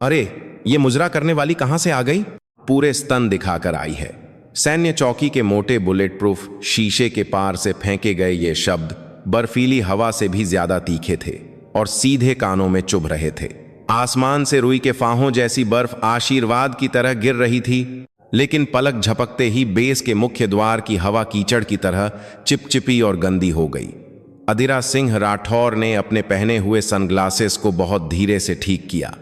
अरे, ये मुजरा करने वाली कहां से आ गई? पूरे स्तन दिखाकर आई है। सैन्य चौकी के मोटे बुलेट प्रूफ शीशे के पार से फेंके गए ये शब्द बर्फीली हवा से भी ज्यादा तीखे थे और सीधे कानों में चुभ रहे थे। आसमान से रुई के फाहों जैसी बर्फ आशीर्वाद की तरह गिर रही थी, लेकिन पलक झपकते ही बेस के मुख्य द्वार की हवा कीचड़ की तरह चिपचिपी और गंदी हो गई। अदिरा सिंह राठौर ने अपने पहने हुए सनग्लासेस को बहुत धीरे से ठीक किया।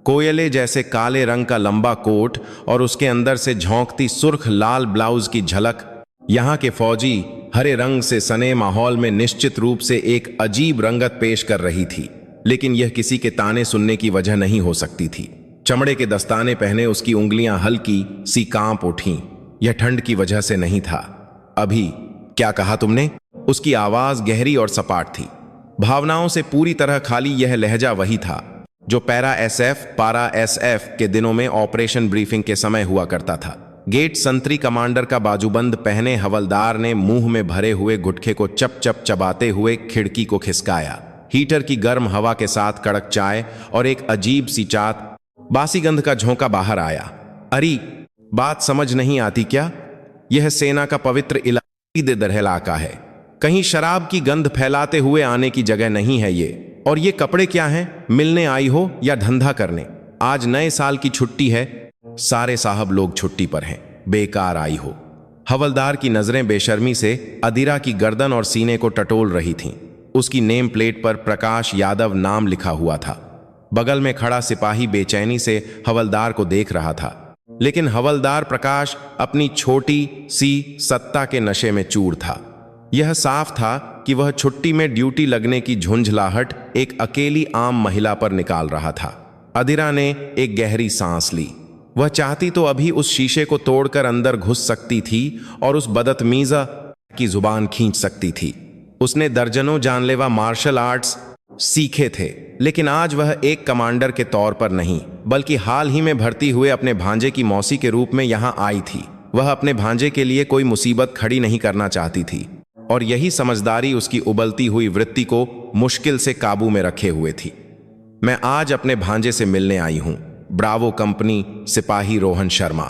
कोयले जैसे काले रंग का लंबा कोट और उसके अंदर से झोंकती सुर्ख लाल ब्लाउज की झलक यहाँ के फौजी हरे रंग से सने माहौल में निश्चित रूप से एक अजीब रंगत पेश कर रही थी, लेकिन यह किसी के ताने सुनने की वजह नहीं हो सकती थी। चमड़े के दस्ताने पहने उसकी उंगलियां हल्की सी कांप उठीं। यह ठंड की वजह से नहीं था। अभी क्या कहा तुमने? उसकी आवाज गहरी और सपाट थी, भावनाओं से पूरी तरह खाली। यह लहजा वही था जो पारा एसएफ के दिनों में ऑपरेशन ब्रीफिंग के समय हुआ करता था। गेट संतरी कमांडर का बाजूबंद पहने हवलदार ने मुंह में भरे हुए गुटखे को चप चप चबाते हुए खिड़की को खिसकाया। हीटर की गर्म हवा के साथ कड़क चाय और एक अजीब सी चाट बासी गंध का झोंका बाहर आया। अरे, बात समझ नहीं आती क्या? यह सेना का पवित्र इलाका है। कहीं शराब की गंध फैलाते हुए आने की जगह नहीं है ये। और ये कपड़े क्या हैं? मिलने आई हो या धंधा करने? आज नए साल की छुट्टी है, सारे साहब लोग छुट्टी पर हैं। बेकार आई हो। हवलदार की नजरें बेशर्मी से अदिरा की गर्दन और सीने को टटोल रही थीं। उसकी नेम प्लेट पर प्रकाश यादव नाम लिखा हुआ था। बगल में खड़ा सिपाही बेचैनी से हवलदार को देख रहा था, लेकिन हवलदार प्रकाश अपनी छोटी सी सत्ता के नशे में चूर था। यह साफ था कि वह छुट्टी में ड्यूटी लगने की झुंझलाहट एक अकेली आम महिला पर निकाल रहा था। अदिरा ने एक गहरी सांस ली। वह चाहती तो अभी उस शीशे को तोड़कर अंदर घुस सकती थी और उस बदतमीजा की जुबान खींच सकती थी। उसने दर्जनों जानलेवा मार्शल आर्ट्स सीखे थे, लेकिन आज वह एक कमांडर के तौर पर नहीं, बल्कि हाल ही में भर्ती हुए अपने भांजे की मौसी के रूप में यहाँ आई थी। वह अपने भांजे के लिए कोई मुसीबत खड़ी नहीं करना चाहती थी, और यही समझदारी उसकी उबलती हुई वृत्ति को मुश्किल से काबू में रखे हुए थी। मैं आज अपने भांजे से मिलने आई हूं, ब्रावो कंपनी सिपाही रोहन शर्मा।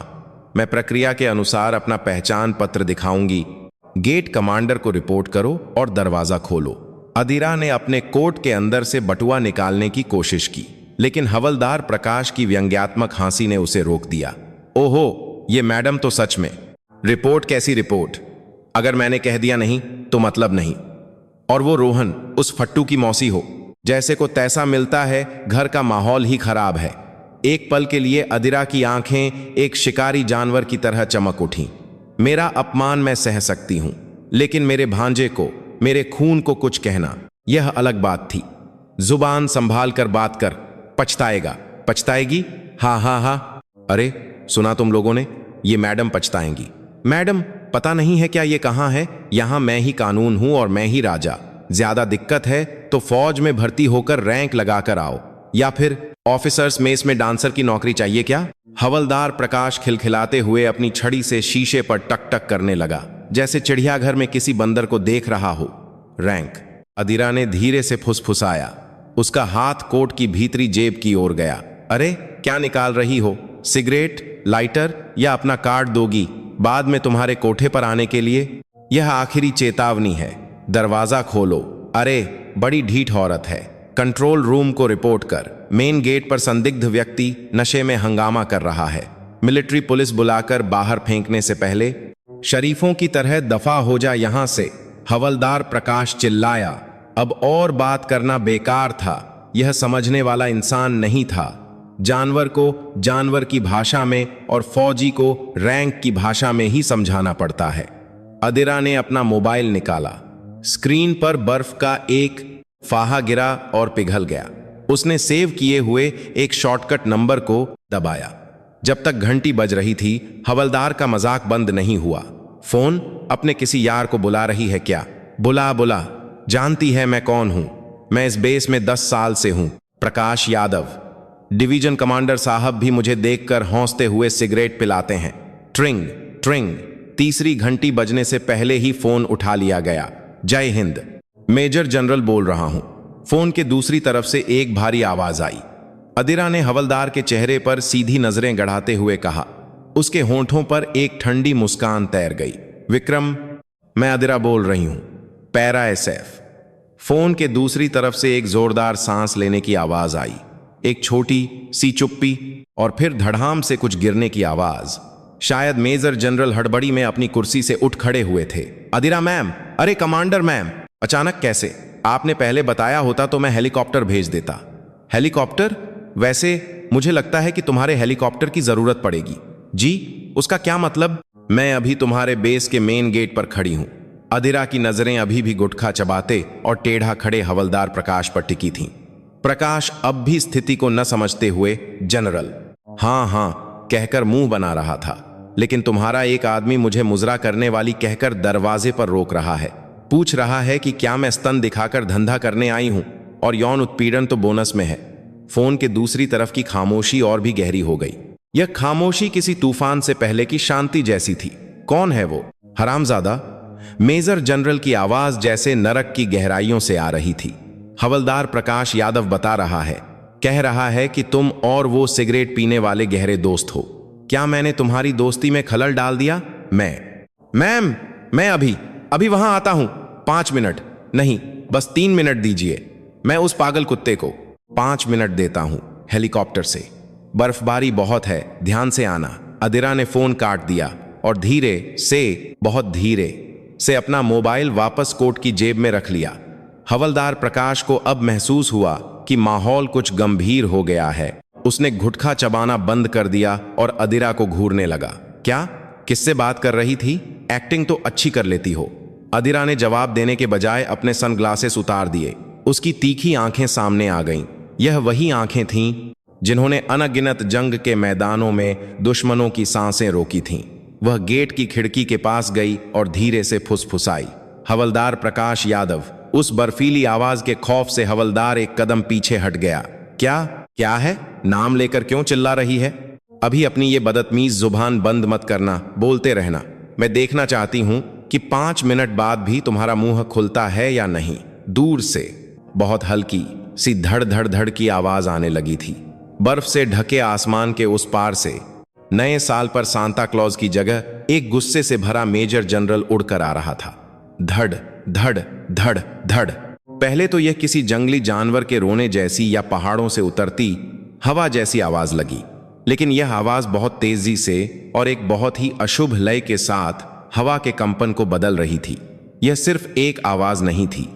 मैं प्रक्रिया के अनुसार अपना पहचान पत्र दिखाऊंगी। गेट कमांडर को रिपोर्ट करो और दरवाजा खोलो। अदिरा ने अपने कोट के अंदर से बटुआ निकालने की कोशिश की, लेकिन हवलदार प्रकाश की व्यंग्यात्मक हंसी ने उसे रोक दिया। ओहो, ये मैडम तो सच में। रिपोर्ट? कैसी रिपोर्ट? अगर मैंने कह दिया नहीं तो मतलब नहीं। और वो रोहन उस फट्टू की मौसी हो। जैसे को तैसा मिलता है, घर का माहौल ही खराब है। एक पल के लिए अदिरा की आंखें एक शिकारी जानवर की तरह चमक उठीं। मेरा अपमान मैं सह सकती हूं, लेकिन मेरे भांजे को, मेरे खून को कुछ कहना, यह अलग बात थी। जुबान संभाल कर बात कर, पछताएगा। पछताएगी? हाँ हाँ हाँ। अरे सुना तुम लोगों ने? ये मैडम पछताएंगी। मैडम? पता नहीं है क्या ये कहाँ है? यहाँ मैं ही कानून हूं और मैं ही राजा। ज्यादा दिक्कत है तो फौज में भर्ती होकर रैंक लगाकर आओ, या फिर ऑफिसर्स मेस में डांसर की नौकरी चाहिए क्या? हवलदार प्रकाश खिलखिलाते हुए अपनी छड़ी से शीशे पर टक टक करने लगा, जैसे चिड़ियाघर में किसी बंदर को देख रहा हो। रैंक? अदिरा ने धीरे से फुसफुसाया। उसका हाथ कोट की भीतरी जेब की ओर गया। अरे क्या निकाल रही हो? सिगरेट, लाइटर या अपना कार्ड दोगी बाद में तुम्हारे कोठे पर आने के लिए? यह आखिरी चेतावनी है। दरवाजा खोलो। अरे बड़ी ढीठ औरत है। कंट्रोल रूम को रिपोर्ट कर। मेन गेट पर संदिग्ध व्यक्ति नशे में हंगामा कर रहा है। मिलिट्री पुलिस बुलाकर बाहर फेंकने से पहले शरीफों की तरह दफा हो जा यहां से। हवलदार प्रकाश चिल्लाया। अब और बात करना बेकार था। यह समझने वाला इंसान नहीं था। जानवर को जानवर की भाषा में और फौजी को रैंक की भाषा में ही समझाना पड़ता है। अदिरा ने अपना मोबाइल निकाला। स्क्रीन पर बर्फ का एक फाहा गिरा और पिघल गया। उसने सेव किए हुए एक शॉर्टकट नंबर को दबाया। जब तक घंटी बज रही थी, हवलदार का मजाक बंद नहीं हुआ। फोन? अपने किसी यार को बुला रही है क्या? बुला बुला। जानती है मैं कौन हूं? मैं इस बेस में 10 साल से हूं। प्रकाश यादव। डिवीजन कमांडर साहब भी मुझे देखकर हौंसते हुए सिगरेट पिलाते हैं। ट्रिंग ट्रिंग। तीसरी घंटी बजने से पहले ही फोन उठा लिया गया। जय हिंद, मेजर जनरल बोल रहा हूं। फोन के दूसरी तरफ से एक भारी आवाज आई। अदिरा ने हवलदार के चेहरे पर सीधी नजरें गड़ाते हुए कहा। उसके होंठों पर एक ठंडी मुस्कान तैर गई। विक्रम, मैं अदिरा बोल रही हूं, पैरा एसएफ। फोन के दूसरी तरफ से एक जोरदार सांस लेने की आवाज आई। एक छोटी सी चुप्पी और फिर धड़ाम से कुछ गिरने की आवाज। शायद मेजर जनरल हड़बड़ी में अपनी कुर्सी से उठ खड़े हुए थे। अदिरा मैम, अरे कमांडर मैम, अचानक कैसे? आपने पहले बताया होता तो मैं हेलीकॉप्टर भेज देता। हेलीकॉप्टर? वैसे मुझे लगता है कि तुम्हारे हेलीकॉप्टर की जरूरत पड़ेगी। जी, उसका क्या मतलब? मैं अभी तुम्हारे बेस के मेन गेट पर खड़ी हूं। अदिरा की नजरें अभी भी गुटखा चबाते और टेढ़ा खड़े हवलदार प्रकाश पर टिकी थीं। प्रकाश अब भी स्थिति को न समझते हुए जनरल, हाँ हाँ कहकर मुंह बना रहा था, लेकिन तुम्हारा एक आदमी मुझे मुजरा करने वाली कहकर दरवाजे पर रोक रहा है। पूछ रहा है कि क्या मैं स्तन दिखाकर धंधा करने आई हूं और यौन उत्पीड़न तो बोनस में है। फोन के दूसरी तरफ की खामोशी और भी गहरी हो गई। यह खामोशी किसी तूफान से पहले की शांति जैसी थी। कौन है वो हरामजादा? मेजर जनरल की आवाज जैसे नरक की गहराइयों से आ रही थी। हवलदार प्रकाश यादव बता रहा है, कह रहा है कि तुम और वो सिगरेट पीने वाले गहरे दोस्त हो। क्या मैंने तुम्हारी दोस्ती में खलल डाल दिया? मैम, मैं अभी वहां आता हूं। 5 मिनट नहीं, बस 3 मिनट दीजिए। मैं उस पागल कुत्ते को 5 मिनट देता हूं हेलीकॉप्टर से। बर्फबारी बहुत है, ध्यान से आना। अदिरा ने फोन काट दिया और बहुत धीरे से अपना मोबाइल वापस कोट की जेब में रख लिया। हवलदार प्रकाश को अब महसूस हुआ कि माहौल कुछ गंभीर हो गया है। उसने गुटखा चबाना बंद कर दिया और अदिरा को घूरने लगा। क्या? किससे बात कर रही थी? एक्टिंग तो अच्छी कर लेती हो। अदिरा ने जवाब देने के बजाय अपने सनग्लासेस उतार दिए। उसकी तीखी आंखें सामने आ गईं। यह वही आंखें थीं जिन्होंने अनगिनत जंग के मैदानों में दुश्मनों की सांसें रोकी थीं। वह गेट की खिड़की के पास गई और धीरे से फुसफुसाई, हवलदार प्रकाश यादव। उस बर्फीली आवाज के खौफ से हवलदार एक कदम पीछे हट गया। क्या है? नाम लेकर क्यों चिल्ला रही है? अभी अपनी ये बदतमीज जुबान बंद मत करना, बोलते रहना। मैं देखना चाहती हूं कि 5 मिनट बाद भी तुम्हारा मुंह खुलता है या नहीं। दूर से बहुत हल्की सी धड़ धड़ धड़ की आवाज आने लगी थी। बर्फ से ढके आसमान के उस पार से नए साल पर सांता क्लॉज की जगह एक गुस्से से भरा मेजर जनरल उड़कर आ रहा था। धड़ धड़ धड़ धड़। पहले तो यह किसी जंगली जानवर के रोने जैसी या पहाड़ों से उतरती हवा जैसी आवाज लगी, लेकिन यह आवाज बहुत तेजी से और एक बहुत ही अशुभ लय के साथ हवा के कंपन को बदल रही थी। यह सिर्फ एक आवाज नहीं थी,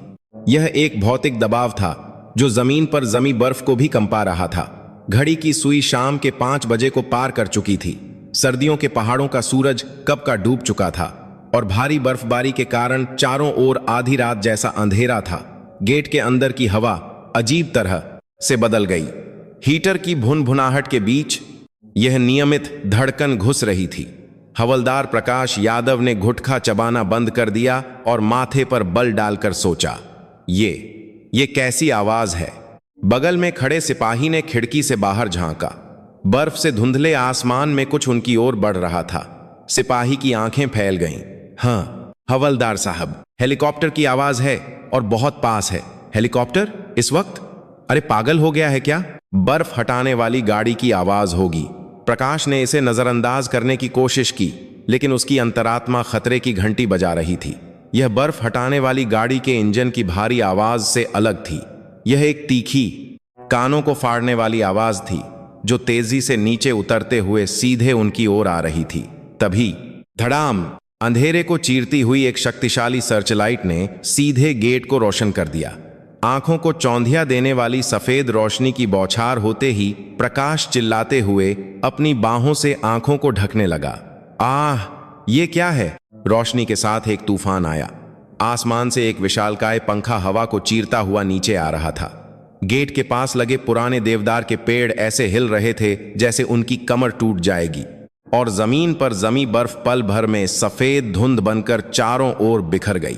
यह एक भौतिक दबाव था जो जमीन पर जमी बर्फ को भी कंपा रहा था। घड़ी की सुई शाम के 5 बजे को पार कर चुकी थी। सर्दियों के पहाड़ों का सूरज कब का डूब चुका था और भारी बर्फबारी के कारण चारों ओर आधी रात जैसा अंधेरा था। गेट के अंदर की हवा अजीब तरह से बदल गई। हीटर की भुनभुनाहट के बीच यह नियमित धड़कन घुस रही थी। हवलदार प्रकाश यादव ने गुटखा चबाना बंद कर दिया और माथे पर बल डालकर सोचा, ये कैसी आवाज है? बगल में खड़े सिपाही ने खिड़की से बाहर झांका। बर्फ से धुंधले आसमान में कुछ उनकी ओर बढ़ रहा था। सिपाही की आंखें फैल गईं। हाँ हवलदार साहब, हेलीकॉप्टर की आवाज है और बहुत पास है। हेलीकॉप्टर इस वक्त? अरे पागल हो गया है क्या? बर्फ हटाने वाली गाड़ी की आवाज होगी। प्रकाश ने इसे नजरअंदाज करने की कोशिश की, लेकिन उसकी अंतरात्मा खतरे की घंटी बजा रही थी। यह बर्फ हटाने वाली गाड़ी के इंजन की भारी आवाज से अलग थी। यह एक तीखी, कानों को फाड़ने वाली आवाज थी जो तेजी से नीचे उतरते हुए सीधे उनकी ओर आ रही थी। तभी धड़ाम, अंधेरे को चीरती हुई एक शक्तिशाली सर्चलाइट ने सीधे गेट को रोशन कर दिया। आंखों को चौंधिया देने वाली सफेद रोशनी की बौछार होते ही प्रकाश चिल्लाते हुए अपनी बाहों से आंखों को ढकने लगा। आह, ये क्या है? रोशनी के साथ एक तूफान आया। आसमान से एक विशालकाय पंखा हवा को चीरता हुआ नीचे आ रहा था। गेट के पास लगे पुराने देवदार के पेड़ ऐसे हिल रहे थे जैसे उनकी कमर टूट जाएगी, और जमीन पर जमी बर्फ पल भर में सफेद धुंध बनकर चारों ओर बिखर गई।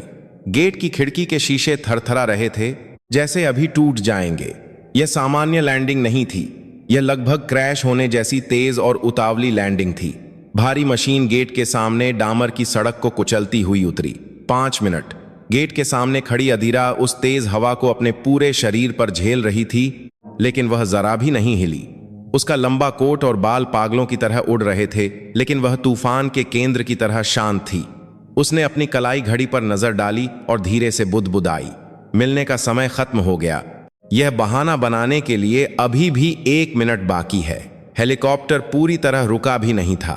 गेट की खिड़की के शीशे थरथरा रहे थे जैसे अभी टूट जाएंगे। यह सामान्य लैंडिंग नहीं थी, यह लगभग क्रैश होने जैसी तेज और उतावली लैंडिंग थी। भारी मशीन गेट के सामने डामर की सड़क को कुचलती हुई उतरी। 5 मिनट। गेट के सामने खड़ी अदिरा उस तेज हवा को अपने पूरे शरीर पर झेल रही थी लेकिन वह जरा भी नहीं हिली। उसका लंबा कोट और बाल पागलों की तरह उड़ रहे थे, लेकिन वह तूफान के केंद्र की तरह शांत थी। उसने अपनी कलाई घड़ी पर नजर डाली और धीरे से बुदबुदाई, मिलने का समय खत्म हो गया। यह बहाना बनाने के लिए अभी भी 1 मिनट बाकी है। हेलीकॉप्टर पूरी तरह रुका भी नहीं था।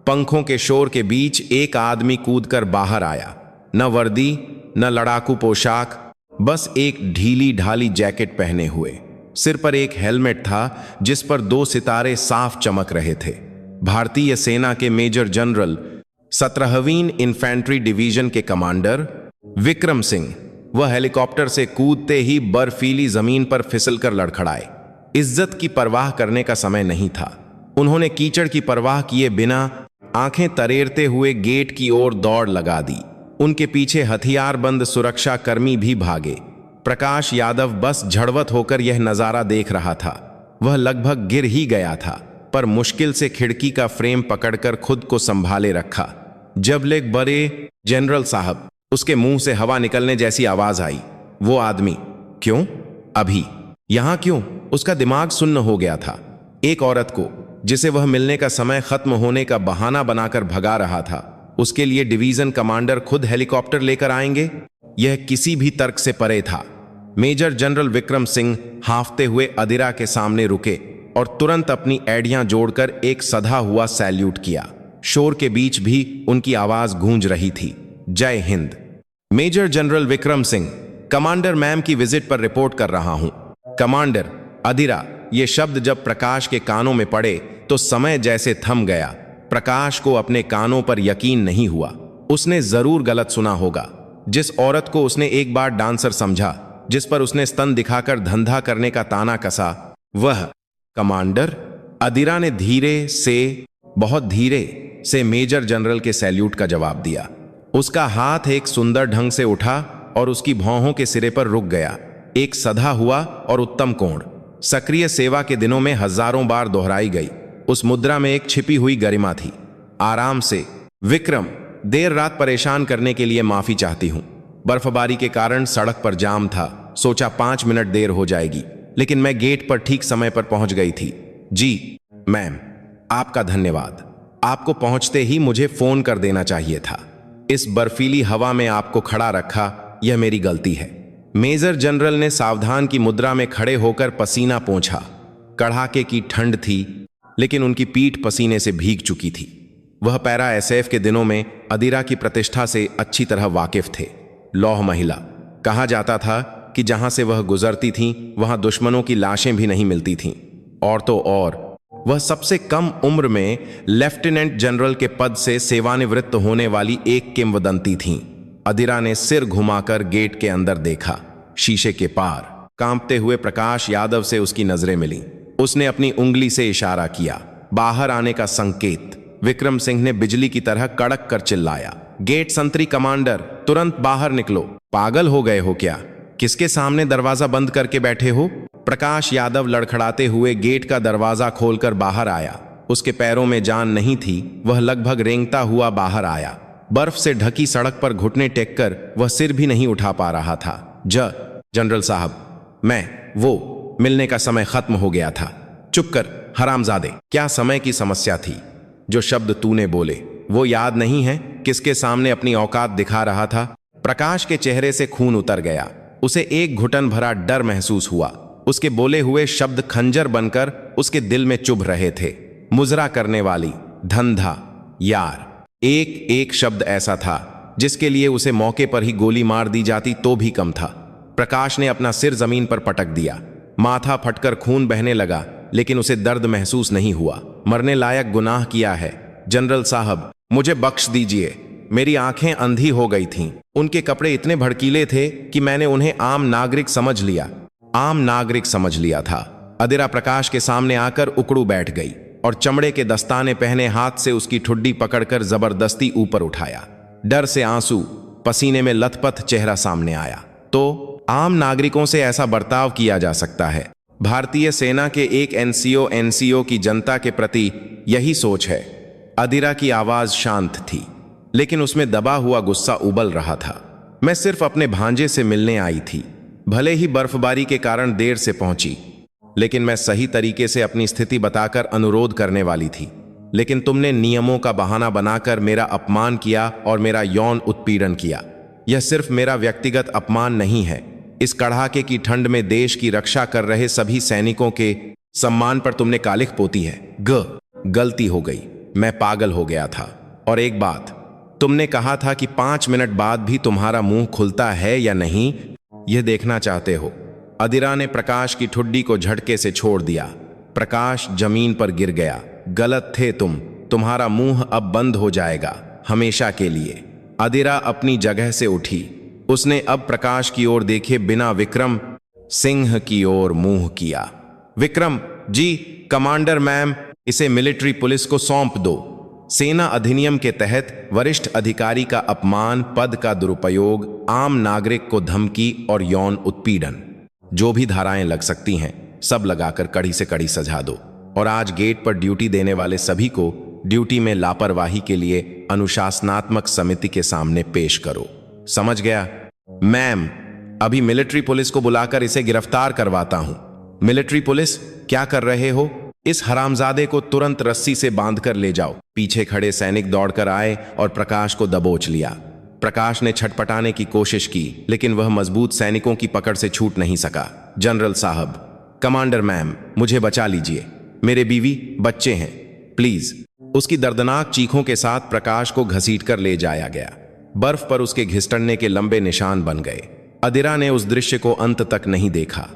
पंखों के शोर के बीच एक आदमी कूदकर बाहर आया। न वर्दी, न लड़ाकू पोशाक, बस एक ढीली ढाली जैकेट पहने हुए। सिर पर एक हेलमेट था जिस पर 2 सितारे साफ चमक रहे थे। भारतीय सेना के मेजर जनरल 17वीं इन्फेंट्री डिवीजन के कमांडर विक्रम सिंह। वह हेलीकॉप्टर से कूदते ही बर्फीली जमीन पर फिसलकर लड़खड़ाए। इज्जत की परवाह करने का समय नहीं था। उन्होंने कीचड़ की परवाह किए बिना आंखें तरेरते हुए गेट की ओर दौड़ लगा दी। उनके पीछे हथियारबंद सुरक्षा कर्मी भी भागे। प्रकाश यादव बस झड़वत होकर यह नजारा देख रहा था। वह लगभग गिर ही गया था, पर मुश्किल से खिड़की का फ्रेम पकड़कर खुद को संभाले रखा। जब लेग बड़े जनरल साहब, उसके मुंह से हवा निकलने जैसी आवाज आई। वो आदमी क्यों अभी यहां क्यों? उसका दिमाग सुन्न हो गया था। एक औरत को जिसे वह मिलने का समय खत्म होने का बहाना बनाकर भगा रहा था, उसके लिए डिवीजन कमांडर खुद हेलीकॉप्टर लेकर आएंगे? यह किसी भी तर्क से परे था। मेजर जनरल विक्रम सिंह हांफते हुए अदिरा के सामने रुके और तुरंत अपनी एड़ियां जोड़कर एक सधा हुआ सैल्यूट किया। शोर के बीच भी उनकी आवाज गूंज रही थी, Jai Hind. Major general Vikram Singh, commander ma'am की विजिट पर रिपोर्ट कर रहा हूं। कमांडर, अदिरा। ये शब्द जब प्रकाश के कानों में पड़े तो समय जैसे थम गया। प्रकाश को अपने कानों पर यकीन नहीं हुआ। उसने जरूर गलत सुना होगा। जिस औरत को उसने एक बार डांसर समझा, जिस पर उसने स्तन दिखाकर धंधा करने का ताना कसा, वह कमांडर। अदिरा ने धीरे से, बहुत धीरे से मेजर जनरल के सैल्यूट का जवाब दिया। उसका हाथ एक सुंदर ढंग से उठा और उसकी भौहों के सिरे पर रुक गया। एक सधा हुआ और उत्तम कोण, सक्रिय सेवा के दिनों में हजारों बार दोहराई गई। उस मुद्रा में एक छिपी हुई गरिमा थी। आराम से। विक्रम, देर रात परेशान करने के लिए माफी चाहती हूं। बर्फबारी के कारण सड़क पर जाम था। सोचा 5 मिनट देर हो जाएगी, लेकिन मैं गेट पर ठीक समय पर पहुंच गई थी। जी मैम, आपका धन्यवाद। आपको पहुंचते ही मुझे फोन कर देना चाहिए था। इस बर्फीली हवा में आपको खड़ा रखा, यह मेरी गलती है। मेजर जनरल ने सावधान की मुद्रा में खड़े होकर पसीना पोंछा। कड़ाके की ठंड थी, लेकिन उनकी पीठ पसीने से भीग चुकी थी। वह पैरा एसएफ के दिनों में अदिरा की प्रतिष्ठा से अच्छी तरह वाकिफ थे। लौह महिला कहा जाता था कि जहां से वह गुजरती थीं, वहां दुश्मनों की लाशें भी नहीं मिलती थीं। और तो और वह सबसे कम उम्र में लेफ्टिनेंट जनरल के पद से सेवानिवृत्त होने वाली एक किंवदंती थीं। अदिरा ने सिर घुमाकर गेट के अंदर देखा। शीशे के पार कांपते हुए प्रकाश यादव से उसकी नजरें मिली। उसने अपनी उंगली से इशारा किया, बाहर आने का संकेत। विक्रम सिंह ने बिजली की तरह कड़क कर चिल्लाया, गेट संतरी कमांडर, तुरंत बाहर निकलो। पागल हो गए हो क्या? किसके सामने दरवाजा बंद करके बैठे हो? प्रकाश यादव लड़खड़ाते हुए गेट का दरवाजा खोलकर बाहर आया। उसके पैरों में जान नहीं थी। वह लगभग रेंगता हुआ बाहर आया। बर्फ से ढकी सड़क पर घुटने टेककर वह सिर भी नहीं उठा पा रहा था। जनरल साहब, वो मिलने का समय खत्म हो गया था। चुप कर हरामजादे। क्या समय की समस्या थी? जो शब्द तूने बोले वो याद नहीं है? किसके सामने अपनी औकात दिखा रहा था? प्रकाश के चेहरे से खून उतर गया। उसे एक घुटन भरा डर महसूस हुआ। उसके बोले हुए शब्द खंजर बनकर उसके दिल में चुभ रहे थे। मुजरा करने वाली, धंधा, यार। एक एक शब्द ऐसा था जिसके लिए उसे मौके पर ही गोली मार दी जाती तो भी कम था। प्रकाश ने अपना सिर जमीन पर पटक दिया। माथा फटकर खून बहने लगा, लेकिन उसे दर्द महसूस नहीं हुआ। मरने लायक गुनाह किया है जनरल साहब, मुझे बख्श दीजिए। मेरी आंखें अंधी हो गई थीं। उनके कपड़े इतने भड़कीले थे कि मैंने उन्हें आम नागरिक समझ लिया था। अदिरा प्रकाश के सामने आकर उकड़ू बैठ गई और चमड़े के दस्ताने पहने हाथ से उसकी ठुड्डी पकड़कर जबरदस्ती ऊपर उठाया। डर से आंसू, पसीने में लथपथ चेहरा सामने आया। तो आम नागरिकों से ऐसा बर्ताव किया जा सकता है। भारतीय सेना के एक एनसीओ की जनता के प्रति यही सोच है। अदिरा की आवाज शांत थी, लेकिन उसमें दबा हुआ गुस्सा उबल रहा था। मैं सिर्फ अपने भांजे से मिलने आई थी, भले ही बर्फबारी के कारण देर से पहुंची। लेकिन मैं सही तरीके से अपनी स्थिति बताकर अनुरोध करने वाली थी, लेकिन तुमने नियमों का बहाना बनाकर मेरा अपमान किया और मेरा यौन उत्पीड़न किया। यह सिर्फ मेरा व्यक्तिगत अपमान नहीं है, इस कड़ाके की ठंड में देश की रक्षा कर रहे सभी सैनिकों के सम्मान पर तुमने कालिख पोती है। गलती हो गई, मैं पागल हो गया था। और एक बात, तुमने कहा था कि 5 मिनट बाद भी तुम्हारा मुंह खुलता है या नहीं, यह देखना चाहते हो। अदिरा ने प्रकाश की ठुड्डी को झटके से छोड़ दिया। प्रकाश जमीन पर गिर गया। गलत थे तुम, तुम्हारा मुंह अब बंद हो जाएगा, हमेशा के लिए। अदिरा अपनी जगह से उठी। उसने अब प्रकाश की ओर देखे बिना विक्रम सिंह की ओर मुंह किया। विक्रम जी, कमांडर मैम, इसे मिलिट्री पुलिस को सौंप दो। सेना अधिनियम के तहत वरिष्ठ अधिकारी का अपमान, पद का दुरुपयोग, आम नागरिक को धमकी और यौन उत्पीड़न, जो भी धाराएं लग सकती हैं, सब लगाकर कड़ी से कड़ी सजा दो। और आज गेट पर ड्यूटी देने वाले सभी को ड्यूटी में लापरवाही के लिए अनुशासनात्मक समिति के सामने पेश करो। समझ गया? मैम, अभी मिलिट्री पुलिस को बुलाकर इसे गिरफ्तार करवाता हूं। मिलिट्री पुलिस, क्या कर रहे हो? इस हरामजादे को तुरंत रस्सी से बांधकर ले जाओ। पीछे खड़े सैनिक दौड़कर आए और प्रकाश को दबोच लिया। प्रकाश ने छटपटाने की कोशिश की, लेकिन वह मजबूत सैनिकों की पकड़ से छूट नहीं सका। जनरल साहब, कमांडर मैम, मुझे बचा लीजिए, मेरे बीवी बच्चे हैं, प्लीज। उसकी दर्दनाक चीखों के साथ प्रकाश को घसीटकर ले जाया गया। बर्फ पर उसके घिसटने के लंबे निशान बन गए। अदिरा ने उस दृश्य को अंत तक नहीं देखा।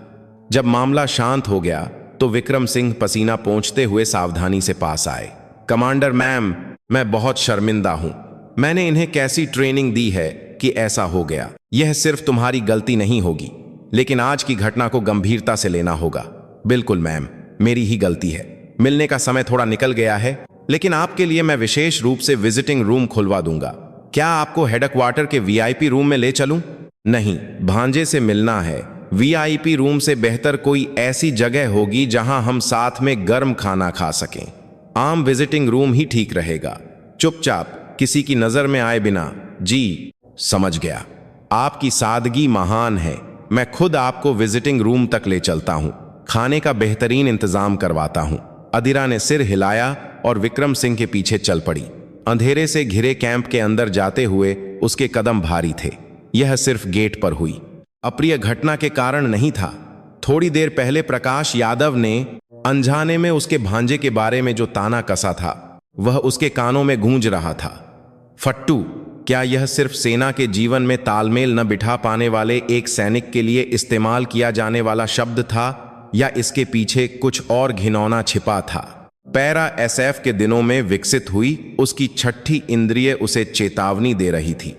जब मामला शांत हो गया तो विक्रम सिंह पसीना पोंछते हुए सावधानी से पास आए। कमांडर मैम, मैं बहुत शर्मिंदा हूं। मैंने इन्हें कैसी ट्रेनिंग दी है कि ऐसा हो गया। यह सिर्फ तुम्हारी गलती नहीं होगी, लेकिन आज की घटना को गंभीरता से लेना होगा। बिल्कुल मैम, मेरी ही गलती है। मिलने का समय थोड़ा निकल गया है, लेकिन आपके लिए मैं विशेष रूप से विजिटिंग रूम खुलवा दूंगा। क्या आपको हेडक्वार्टर के वीआईपी रूम में ले चलूं? नहीं, भांजे से मिलना है। वीआईपी रूम से बेहतर कोई ऐसी जगह होगी जहां हम साथ में गर्म खाना खा सकें। आम विजिटिंग रूम ही ठीक रहेगा, चुपचाप, किसी की नजर में आए बिना। जी, समझ गया। आपकी सादगी महान है। मैं खुद आपको विजिटिंग रूम तक ले चलता हूं, खाने का बेहतरीन इंतजाम करवाता हूं। अदिरा ने सिर हिलाया और विक्रम सिंह के पीछे चल पड़ी। अंधेरे से घिरे कैंप के अंदर जाते हुए उसके कदम भारी थे। यह सिर्फ गेट पर हुई अप्रिय घटना के कारण नहीं था। थोड़ी देर पहले प्रकाश यादव ने अनजाने में उसके भांजे के बारे में जो ताना कसा था, वह उसके कानों में गूंज रहा था। फट्टू, क्या यह सिर्फ सेना के जीवन में तालमेल न बिठा पाने वाले एक सैनिक के लिए इस्तेमाल किया जाने वाला शब्द था, या इसके पीछे कुछ और घिनौना छिपा था? पैरा एसएफ के दिनों में विकसित हुई उसकी छठी इंद्रिय उसे चेतावनी दे रही थी।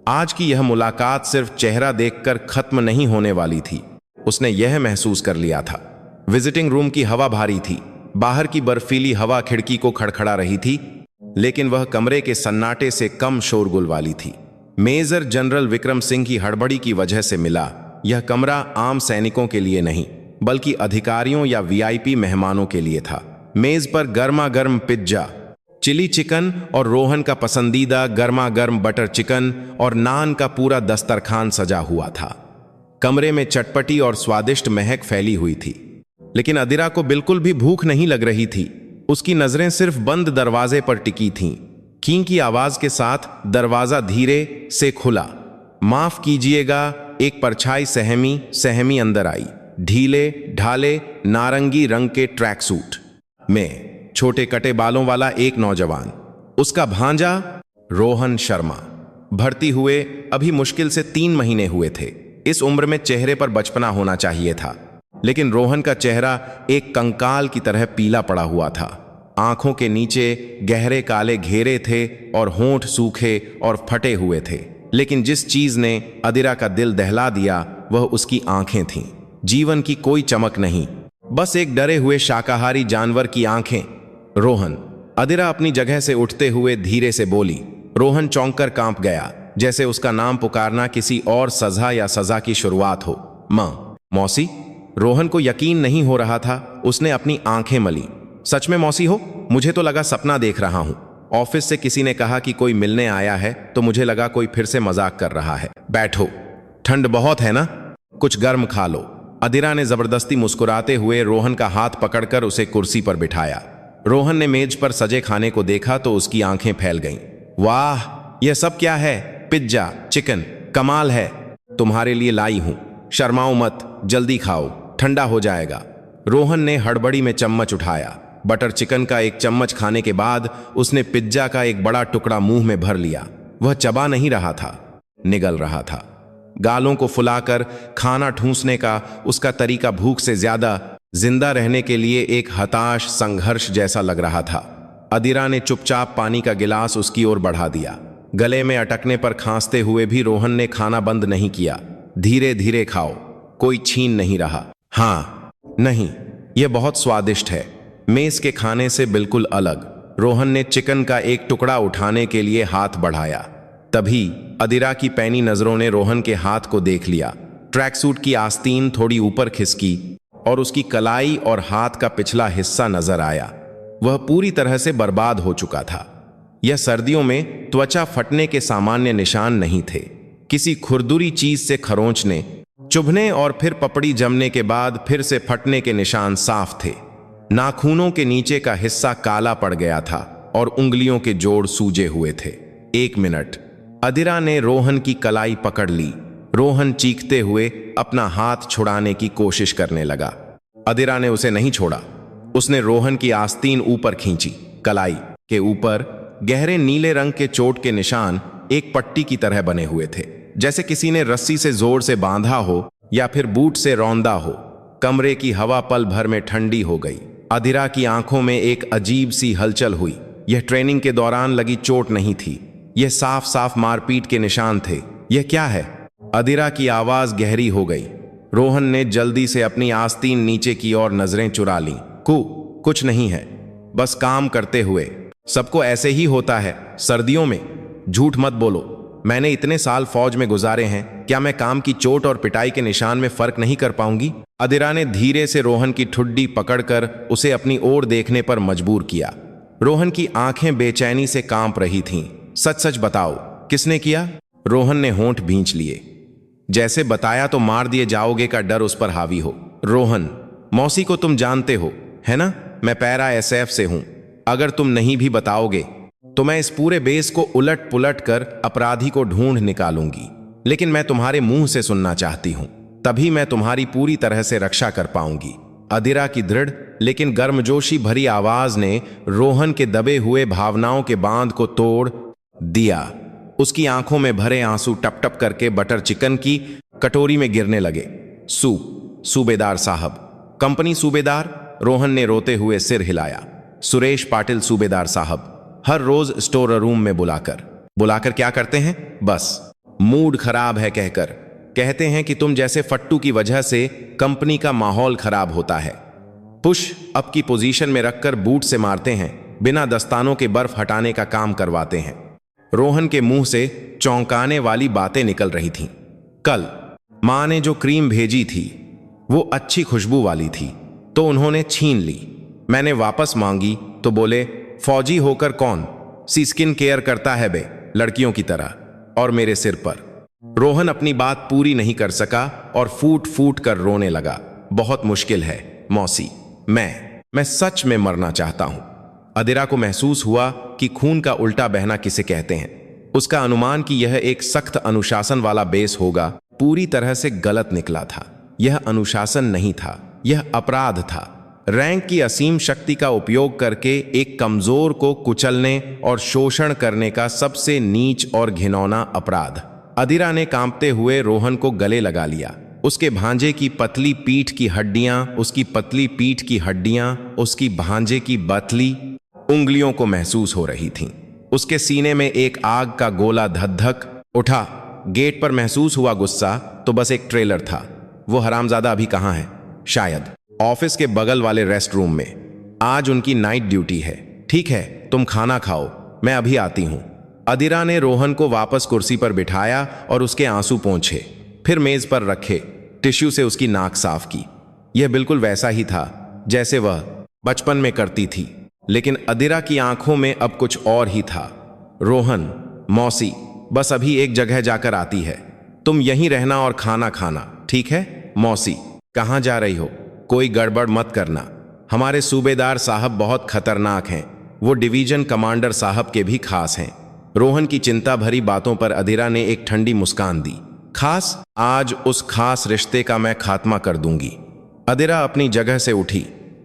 आज की यह मुलाकात सिर्फ चेहरा देखकर खत्म नहीं होने वाली थी। उसने यह महसूस कर लिया था। विजिटिंग रूम की हवा भारी थी। बाहर की बर्फीली हवा खिड़की को खड़खड़ा रही थी, लेकिन वह कमरे के सन्नाटे से कम शोरगुल वाली थी। मेजर जनरल विक्रम सिंह की हड़बड़ी की वजह से मिला यह कमरा आम सैनिकों के लिए नहीं, बल्कि अधिकारियों या वीआईपी मेहमानों के लिए था। मेज पर गर्मा गर्म पिज्जा, चिली चिकन और रोहन का पसंदीदा गर्मा गर्म बटर चिकन और नान का पूरा दस्तरखान सजा हुआ था। कमरे में चटपटी और स्वादिष्ट महक फैली हुई थी, लेकिन अदिरा को बिल्कुल भी भूख नहीं लग रही थी। उसकी नजरें सिर्फ बंद दरवाजे पर टिकी थीं। कीं की आवाज के साथ दरवाजा धीरे से खुला। माफ कीजिएगा, एक परछाई सहमी अंदर आई। ढीले ढाले नारंगी रंग के ट्रैक सूट में छोटे कटे बालों वाला एक नौजवान, उसका भांजा रोहन शर्मा। भर्ती हुए अभी मुश्किल से 3 महीने हुए थे। इस उम्र में चेहरे पर बचपना होना चाहिए था, लेकिन रोहन का चेहरा एक कंकाल की तरह पीला पड़ा हुआ था। आंखों के नीचे गहरे काले घेरे थे और होंठ सूखे और फटे हुए थे। लेकिन जिस चीज ने अदिरा का दिल दहला दिया वह उसकी आंखें थीं। जीवन की कोई चमक नहीं, बस एक डरे हुए शाकाहारी जानवर की आंखें। रोहन। अदिरा अपनी जगह से उठते हुए धीरे से बोली। रोहन चौंक कर कांप गया, जैसे उसका नाम पुकारना किसी और सजा या सजा की शुरुआत हो। मौसी? रोहन को यकीन नहीं हो रहा था। उसने अपनी आंखें मली। सच में मौसी हो? मुझे तो लगा सपना देख रहा हूं। ऑफिस से किसी ने कहा कि कोई मिलने आया है, तो मुझे लगा कोई फिर से मजाक कर रहा है। बैठो, ठंड बहुत है ना, कुछ गर्म खा लो। अदिरा ने जबरदस्ती मुस्कुराते हुए रोहन का हाथ पकड़कर उसे कुर्सी पर बिठाया। रोहन ने मेज पर सजे खाने को देखा तो उसकी आंखें फैल गईं। वाह, यह सब क्या है? पिज्जा, चिकन, कमाल है। तुम्हारे लिए लाई हूं, शर्माओ मत, जल्दी खाओ, ठंडा हो जाएगा। रोहन ने हड़बड़ी में चम्मच उठाया। बटर चिकन का एक चम्मच खाने के बाद उसने पिज्जा का एक बड़ा टुकड़ा मुंह में भर लिया। वह चबा नहीं रहा था, निगल रहा था। गालों को फुलाकर खाना ठूंसने का उसका तरीका भूख से ज्यादा जिंदा रहने के लिए एक हताश संघर्ष जैसा लग रहा था। अदिरा ने चुपचाप पानी का गिलास उसकी ओर बढ़ा दिया। गले में अटकने पर खांसते हुए भी रोहन ने खाना बंद नहीं किया। धीरे धीरे खाओ, कोई छीन नहीं रहा। हाँ, नहीं, यह बहुत स्वादिष्ट है, मेज के खाने से बिल्कुल अलग। रोहन ने चिकन का एक टुकड़ा उठाने के लिए हाथ बढ़ाया। तभी अदिरा की पैनी नजरों ने रोहन के हाथ को देख लिया। ट्रैक सूट की आस्तीन थोड़ी ऊपर खिसकी और उसकी कलाई और हाथ का पिछला हिस्सा नजर आया। वह पूरी तरह से बर्बाद हो चुका था। यह सर्दियों में त्वचा फटने के सामान्य निशान नहीं थे। किसी खुरदुरी चीज से खरोंचने, चुभने और फिर पपड़ी जमने के बाद फिर से फटने के निशान साफ थे। नाखूनों के नीचे का हिस्सा काला पड़ गया था और उंगलियों के जोड़ सूजे हुए थे। 1 मिनट। अदिरा ने रोहन की कलाई पकड़ ली। रोहन चीखते हुए अपना हाथ छुड़ाने की कोशिश करने लगा। अदिरा ने उसे नहीं छोड़ा। उसने रोहन की आस्तीन ऊपर खींची। कलाई के ऊपर गहरे नीले रंग के चोट के निशान एक पट्टी की तरह बने हुए थे, जैसे किसी ने रस्सी से जोर से बांधा हो या फिर बूट से रौंदा हो। कमरे की हवा पल भर में ठंडी हो गई। अदिरा की आंखों में एक अजीब सी हलचल हुई। यह ट्रेनिंग के दौरान लगी चोट नहीं थी, यह साफ साफ मारपीट के निशान थे। यह क्या है? अदिरा की आवाज गहरी हो गई। रोहन ने जल्दी से अपनी आस्तीन नीचे की ओर नजरें चुरा लीं। कुछ नहीं है, बस काम करते हुए। सबको ऐसे ही होता है सर्दियों में। झूठ मत बोलो, मैंने इतने साल फौज में गुजारे हैं, क्या मैं काम की चोट और पिटाई के निशान में फर्क नहीं कर पाऊंगी? अदिरा ने धीरे से रोहन की ठुड्डी पकड़कर उसे अपनी ओर देखने पर मजबूर किया। रोहन की आंखें बेचैनी से कांप रही थीं। सच सच बताओ, किसने किया? रोहन ने होंठ भींच लिए। जैसे बताया तो मार दिए जाओगे का डर उस पर हावी हो। रोहन, मौसी को तुम जानते हो, है ना? मैं पैरा SF से हूं। अगर तुम नहीं भी बताओगे तो मैं इस पूरे बेस को उलट पुलट कर अपराधी को ढूंढ निकालूंगी। लेकिन मैं तुम्हारे मुंह से सुनना चाहती हूं, तभी मैं तुम्हारी पूरी तरह से रक्षा कर पाऊंगी। अदिरा की दृढ़ लेकिन गर्मजोशी भरी आवाज ने रोहन के दबे हुए भावनाओं के बांध को तोड़ दिया। उसकी आंखों में भरे आंसू टप टप करके बटर चिकन की कटोरी में गिरने लगे। सूबेदार साहब। कंपनी सूबेदार? रोहन ने रोते हुए सिर हिलाया। सुरेश पाटिल सूबेदार साहब। हर रोज स्टोर रूम में बुलाकर क्या करते हैं? बस मूड खराब है कहकर। कहते हैं कि तुम जैसे फट्टू की वजह से कंपनी का माहौल खराब होता है। पुश अप की पोजीशन में रखकर बूट से मारते हैं, बिना दस्तानों के बर्फ हटाने का काम करवाते हैं। रोहन के मुंह से चौंकाने वाली बातें निकल रही थीं। कल मां ने जो क्रीम भेजी थी वो अच्छी खुशबू वाली थी, तो उन्होंने छीन ली। मैंने वापस मांगी तो बोले, फौजी होकर कौन सी स्किन केयर करता है बे, लड़कियों की तरह, और मेरे सिर पर। रोहन अपनी बात पूरी नहीं कर सका और फूट फूट कर रोने लगा। बहुत मुश्किल है मौसी, मैं सच में मरना चाहता हूं। अदिरा को महसूस हुआ कि खून का उल्टा बहना किसे कहते हैं। उसका अनुमान कि यह एक सख्त अनुशासन वाला बेस होगा पूरी तरह से गलत निकला था। यह अनुशासन नहीं था, यह अपराध था। रैंक की असीम शक्ति का उपयोग करके एक कमजोर को कुचलने और शोषण करने का सबसे नीच और घिनौना अपराध। अदिरा ने कांपते हुए रोहन को गले लगा लिया। उसके भांजे की पतली पीठ की हड्डियां, उसकी पतली पीठ की हड्डियां, उसकी भांजे की बतली उंगलियों को महसूस हो रही थीं। उसके सीने में एक आग का गोला धधक उठा। गेट पर महसूस हुआ गुस्सा तो बस एक ट्रेलर था। वो हरामजादा अभी कहाँ है? शायद ऑफिस के बगल वाले रेस्ट रूम में। आज उनकी नाइट ड्यूटी है। ठीक है, तुम खाना खाओ, मैं अभी आती हूं। अदिरा ने रोहन को वापस कुर्सी पर बिठाया और उसके आंसू पोंछे, फिर मेज पर रखे, टिश्यू से उसकी नाक साफ की। यह बिल्कुल वैसा ही था जैसे वह बचपन में करती थी, लेकिन अदिरा की आंखों में अब कुछ और ही था। रोहन, मौसी बस अभी एक जगह जाकर आती है, तुम यहीं रहना और खाना खाना, ठीक है? मौसी कहाँ जा रही हो? कोई गड़बड़ मत करना। हमारे सूबेदार साहब बहुत खतरनाक हैं। वो डिवीजन कमांडर साहब के भी खास हैं। रोहन की चिंता भरी बातों पर अधीरा ने एक ठंडी मुस्कान दी। खास? आज उस खास रिश्ते का मैं खात्मा कर दूंगी। अधीरा अपनी जगह से उठी।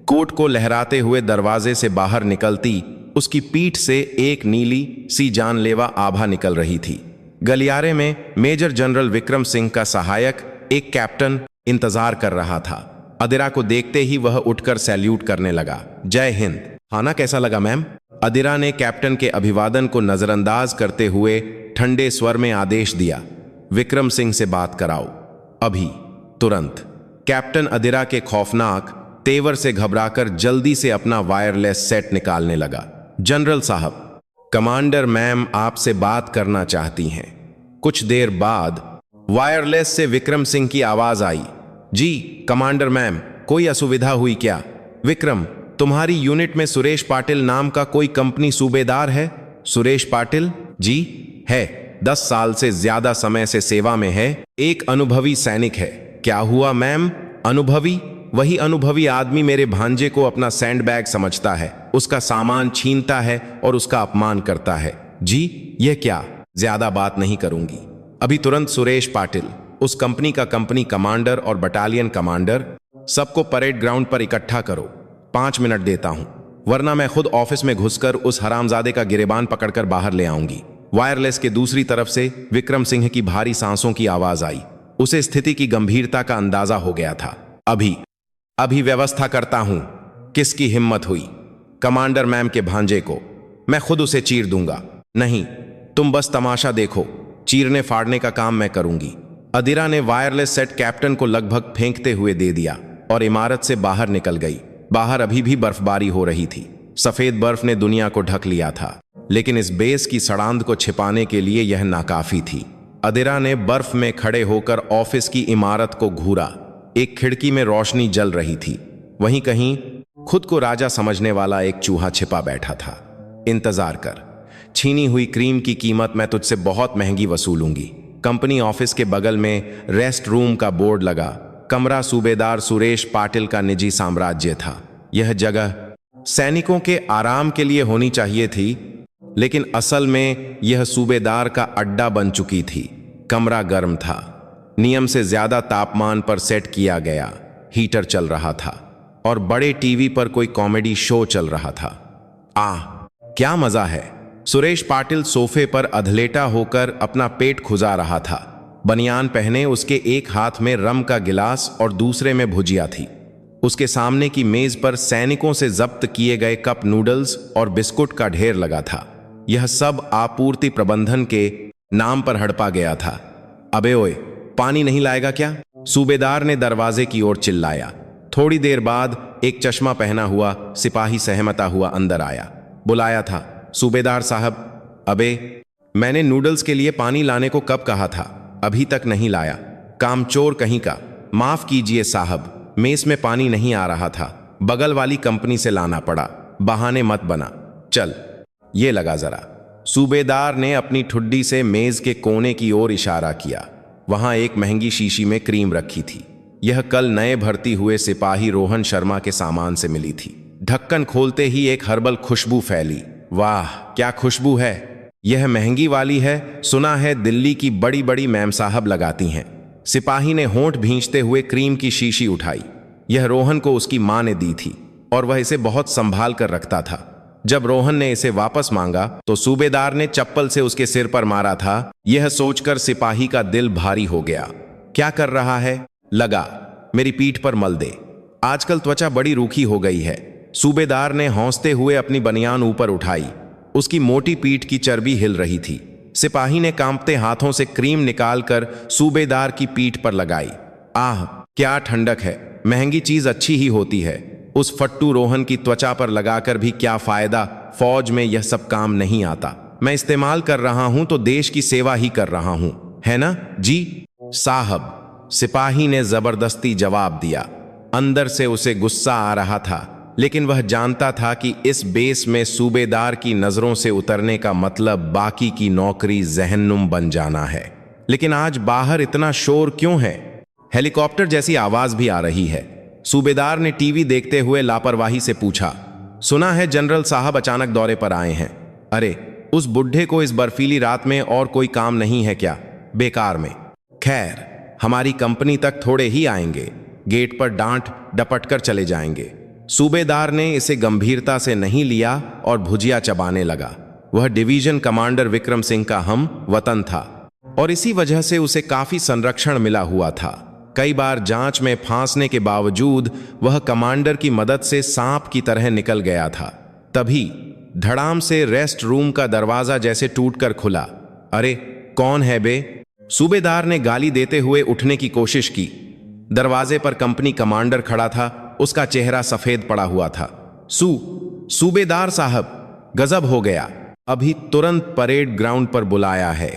कोट को लहराते हुए दरवाजे से बाहर निकलती उसकी पीठ से एक नीली सी जानलेवा आभा निकल रही थी। गलियारे में मेजर जनरल विक्रम सिंह का सहायक एक कैप्टन इंतजार कर रहा था। अधीरा को देखते ही वह उठकर सैल्यूट करने लगा। जय हिंद। खाना कैसा लगा मैम? अधीरा ने कैप्टन के अभिवादन को नजरअंदाज करते हुए ठंडे स्वर में आदेश दिया, विक्रम सिंह से बात कराओ अभी, तुरंत। कैप्टन अधीरा के खौफनाक तेवर से घबराकर जल्दी से अपना वायरलेस सेट निकालने लगा। जनरल साहब, कमांडर मैम आपसे बात करना चाहती हैं। कुछ देर बाद वायरलेस से विक्रम सिंह की आवाज आई। जी कमांडर मैम, कोई असुविधा हुई क्या? विक्रम, तुम्हारी यूनिट में सुरेश पाटिल नाम का कोई कंपनी सूबेदार है? सुरेश पाटिल? जी है, 10 साल से ज्यादा समय से सेवा में है, एक अनुभवी सैनिक है। क्या हुआ मैम? अनुभवी? वही अनुभवी आदमी मेरे भांजे को अपना सैंडबैग समझता है, उसका सामान छीनता है और उसका अपमान करता है। जी यह क्या? ज्यादा बात नहीं करूंगी। अभी तुरंत सुरेश पाटिल, उस कंपनी का कंपनी कमांडर और बटालियन कमांडर, सबको परेड ग्राउंड पर इकट्ठा करो। 5 मिनट देता हूं, वरना मैं खुद ऑफिस में घुसकर उस हरामजादे का गिरेबान पकड़कर बाहर ले आऊंगी। वायरलेस के दूसरी तरफ से विक्रम सिंह की भारी सांसों की आवाज आई। उसे स्थिति की गंभीरता का अंदाजा हो गया था। अभी व्यवस्था करता हूं। किसकी हिम्मत हुई? कमांडर मैम के भांजे को। मैं खुद उसे चीर दूंगा। नहीं, तुम बस तमाशा देखो, चीरने फाड़ने का काम मैं करूंगी। अधीरा ने वायरलेस सेट कैप्टन को लगभग फेंकते हुए दे दिया और इमारत से बाहर निकल गई। बाहर अभी भी बर्फबारी हो रही थी। सफेद बर्फ ने दुनिया को ढक लिया था, लेकिन इस बेस की सड़ांध को छिपाने के लिए यह नाकाफी थी। अधीरा ने बर्फ में खड़े होकर ऑफिस की इमारत को घूरा। एक खिड़की में रोशनी जल रही थी। वहीं कहीं खुद को राजा समझने वाला एक चूहा छिपा बैठा था। इंतजार कर, छीनी हुई क्रीम की कीमत मैं तुझसे बहुत महंगी वसूलूंगी। कंपनी ऑफिस के बगल में रेस्ट रूम का बोर्ड लगा। कमरा सूबेदार सुरेश पाटिल का निजी साम्राज्य था। यह जगह सैनिकों के आराम के लिए होनी चाहिए थी, लेकिन असल में यह सूबेदार का अड्डा बन चुकी थी। कमरा गर्म था, नियम से ज्यादा तापमान पर सेट किया गया। हीटर चल रहा था और बड़े टीवी पर कोई कॉमेडी शो चल रहा था। क्या मजा है। सुरेश पाटिल सोफे पर अधलेटा होकर अपना पेट खुजा रहा था। बनियान पहने उसके एक हाथ में रम का गिलास और दूसरे में भुजिया थी। उसके सामने की मेज पर सैनिकों से जब्त किए गए कप नूडल्स और बिस्कुट का ढेर लगा था। यह सब आपूर्ति प्रबंधन के नाम पर हड़पा गया था। अबे ओए, पानी नहीं लाएगा क्या? सूबेदार ने दरवाजे की ओर चिल्लाया। थोड़ी देर बाद एक चश्मा पहना हुआ सिपाही सहमता हुआ अंदर आया। बुलाया था सूबेदार साहब। अबे, मैंने नूडल्स के लिए पानी लाने को कब कहा था? अभी तक नहीं लाया। कामचोर कहीं का। माफ कीजिए साहब, मेस में पानी नहीं आ रहा था, बगल वाली कंपनी से लाना पड़ा। बहाने मत बना, चल ये लगा जरा। सूबेदार ने अपनी ठुड्डी से मेज के कोने की ओर इशारा किया। वहां एक महंगी शीशी में क्रीम रखी थी। यह कल नए भर्ती हुए सिपाही रोहन शर्मा के सामान से मिली थी। ढक्कन खोलते ही एक हर्बल खुशबू फैली। वाह क्या खुशबू है। यह महंगी वाली है, सुना है दिल्ली की बड़ी बड़ी मैम साहब लगाती हैं। सिपाही ने होंठ भींचते हुए क्रीम की शीशी उठाई। यह रोहन को उसकी मां ने दी थी और वह इसे बहुत संभाल कर रखता था। जब रोहन ने इसे वापस मांगा तो सूबेदार ने चप्पल से उसके सिर पर मारा था। यह सोचकर सिपाही का दिल भारी हो गया। क्या कर रहा है? लगा, मेरी पीठ पर मल दे। आजकल त्वचा बड़ी रूखी हो गई है। सूबेदार ने हौंसते हुए अपनी बनियान ऊपर उठाई। उसकी मोटी पीठ की चर्बी हिल रही थी। सिपाही ने कांपते हाथों से क्रीम निकालकर सूबेदार की पीठ पर लगाई। आह क्या ठंडक है। महंगी चीज अच्छी ही होती है। उस फट्टू रोहन की त्वचा पर लगाकर भी क्या फायदा, फौज में यह सब काम नहीं आता। मैं इस्तेमाल कर रहा हूं तो देश की सेवा ही कर रहा हूं, है ना? जी साहब, सिपाही ने जबरदस्ती जवाब दिया। अंदर से उसे गुस्सा आ रहा था, लेकिन वह जानता था कि इस बेस में सूबेदार की नजरों से उतरने का मतलब बाकी की नौकरी जहन्नुम बन जाना है। लेकिन आज बाहर इतना शोर क्यों है? हेलीकॉप्टर जैसी आवाज भी आ रही है। सूबेदार ने टीवी देखते हुए लापरवाही से पूछा, सुना है जनरल साहब अचानक दौरे पर आए हैं। अरे, उस बुढ़े को इस बर्फीली रात में और कोई काम नहीं है क्या? बेकार में। खैर, हमारी कंपनी तक थोड़े ही आएंगे, गेट पर डांट डपट कर चले जाएंगे। सूबेदार ने इसे गंभीरता से नहीं लिया और भुजिया चबाने लगा। वह डिवीजन कमांडर विक्रम सिंह का हम वतन था और इसी वजह से उसे काफी संरक्षण मिला हुआ था। कई बार जांच में फांसने के बावजूद वह कमांडर की मदद से सांप की तरह निकल गया था। तभी धड़ाम से रेस्ट रूम का दरवाजा जैसे टूटकर खुला। अरे, कौन है बे? सूबेदार ने गाली देते हुए उठने की कोशिश की। दरवाजे पर कंपनी कमांडर खड़ा था। उसका चेहरा सफेद पड़ा हुआ था। सूबेदार साहब, गजब हो गया, अभी तुरंत परेड ग्राउंड पर बुलाया है।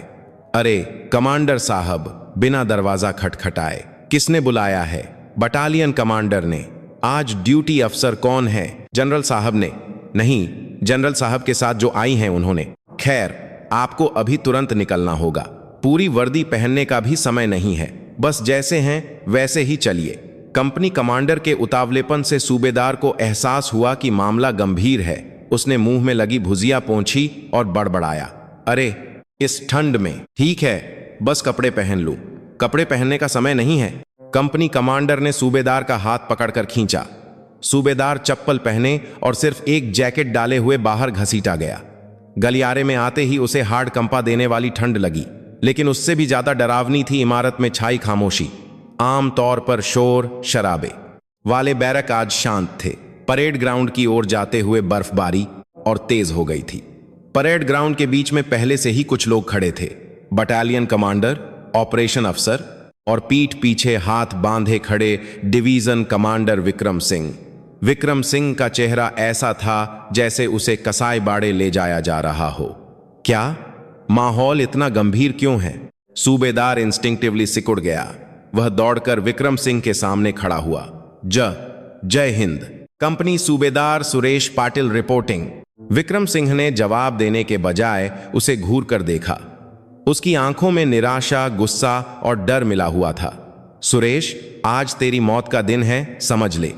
अरे कमांडर साहब, बिना दरवाजा खटखटाए किसने बुलाया है? बटालियन कमांडर ने। आज ड्यूटी अफसर कौन है? जनरल साहब ने। नहीं, जनरल साहब के साथ जो आई हैं उन्होंने। खैर, आपको अभी तुरंत निकलना होगा। पूरी वर्दी पहनने का भी समय नहीं है, बस जैसे हैं वैसे ही चलिए। कंपनी कमांडर के उतावलेपन से सूबेदार को एहसास हुआ कि मामला गंभीर है। उसने मुंह में लगी भुजिया पोंछी और बड़बड़ाया, अरे इस ठंड में? ठीक है, बस कपड़े पहन लूं। कपड़े पहनने का समय नहीं है। कंपनी कमांडर ने सूबेदार का हाथ पकड़कर खींचा। सूबेदार चप्पल पहने और सिर्फ एक जैकेट डाले हुए बाहर घसीटा गया। गलियारे में आते ही उसे हार्ड कंपा देने वाली ठंड लगी, लेकिन उससे भी ज्यादा डरावनी थी इमारत में छाई खामोशी। आम तौर पर शोर शराबे वाले बैरक आज शांत थे। परेड ग्राउंड की ओर जाते हुए बर्फबारी और तेज हो गई थी। परेड ग्राउंड के बीच में पहले से ही कुछ लोग खड़े थे। बटालियन कमांडर, ऑपरेशन अफसर और पीठ पीछे हाथ बांधे खड़े डिवीजन कमांडर विक्रम सिंह। विक्रम सिंह का चेहरा ऐसा था जैसे उसे कसाई बाड़े ले जाया जा रहा हो। क्या माहौल इतना गंभीर क्यों है? सूबेदार इंस्टिंक्टिवली सिकुड़ गया। वह दौड़कर विक्रम सिंह के सामने खड़ा हुआ। जय हिंद। कंपनी सूबेदार सुरेश पाटिल रिपोर्टिंग। विक्रम सिंह ने जवाब देने के बजाय उसे घूर कर देखा। उसकी आंखों में निराशा, गुस्सा और डर मिला हुआ था। सुरेश, आज तेरी मौत का दिन है, समझ ले।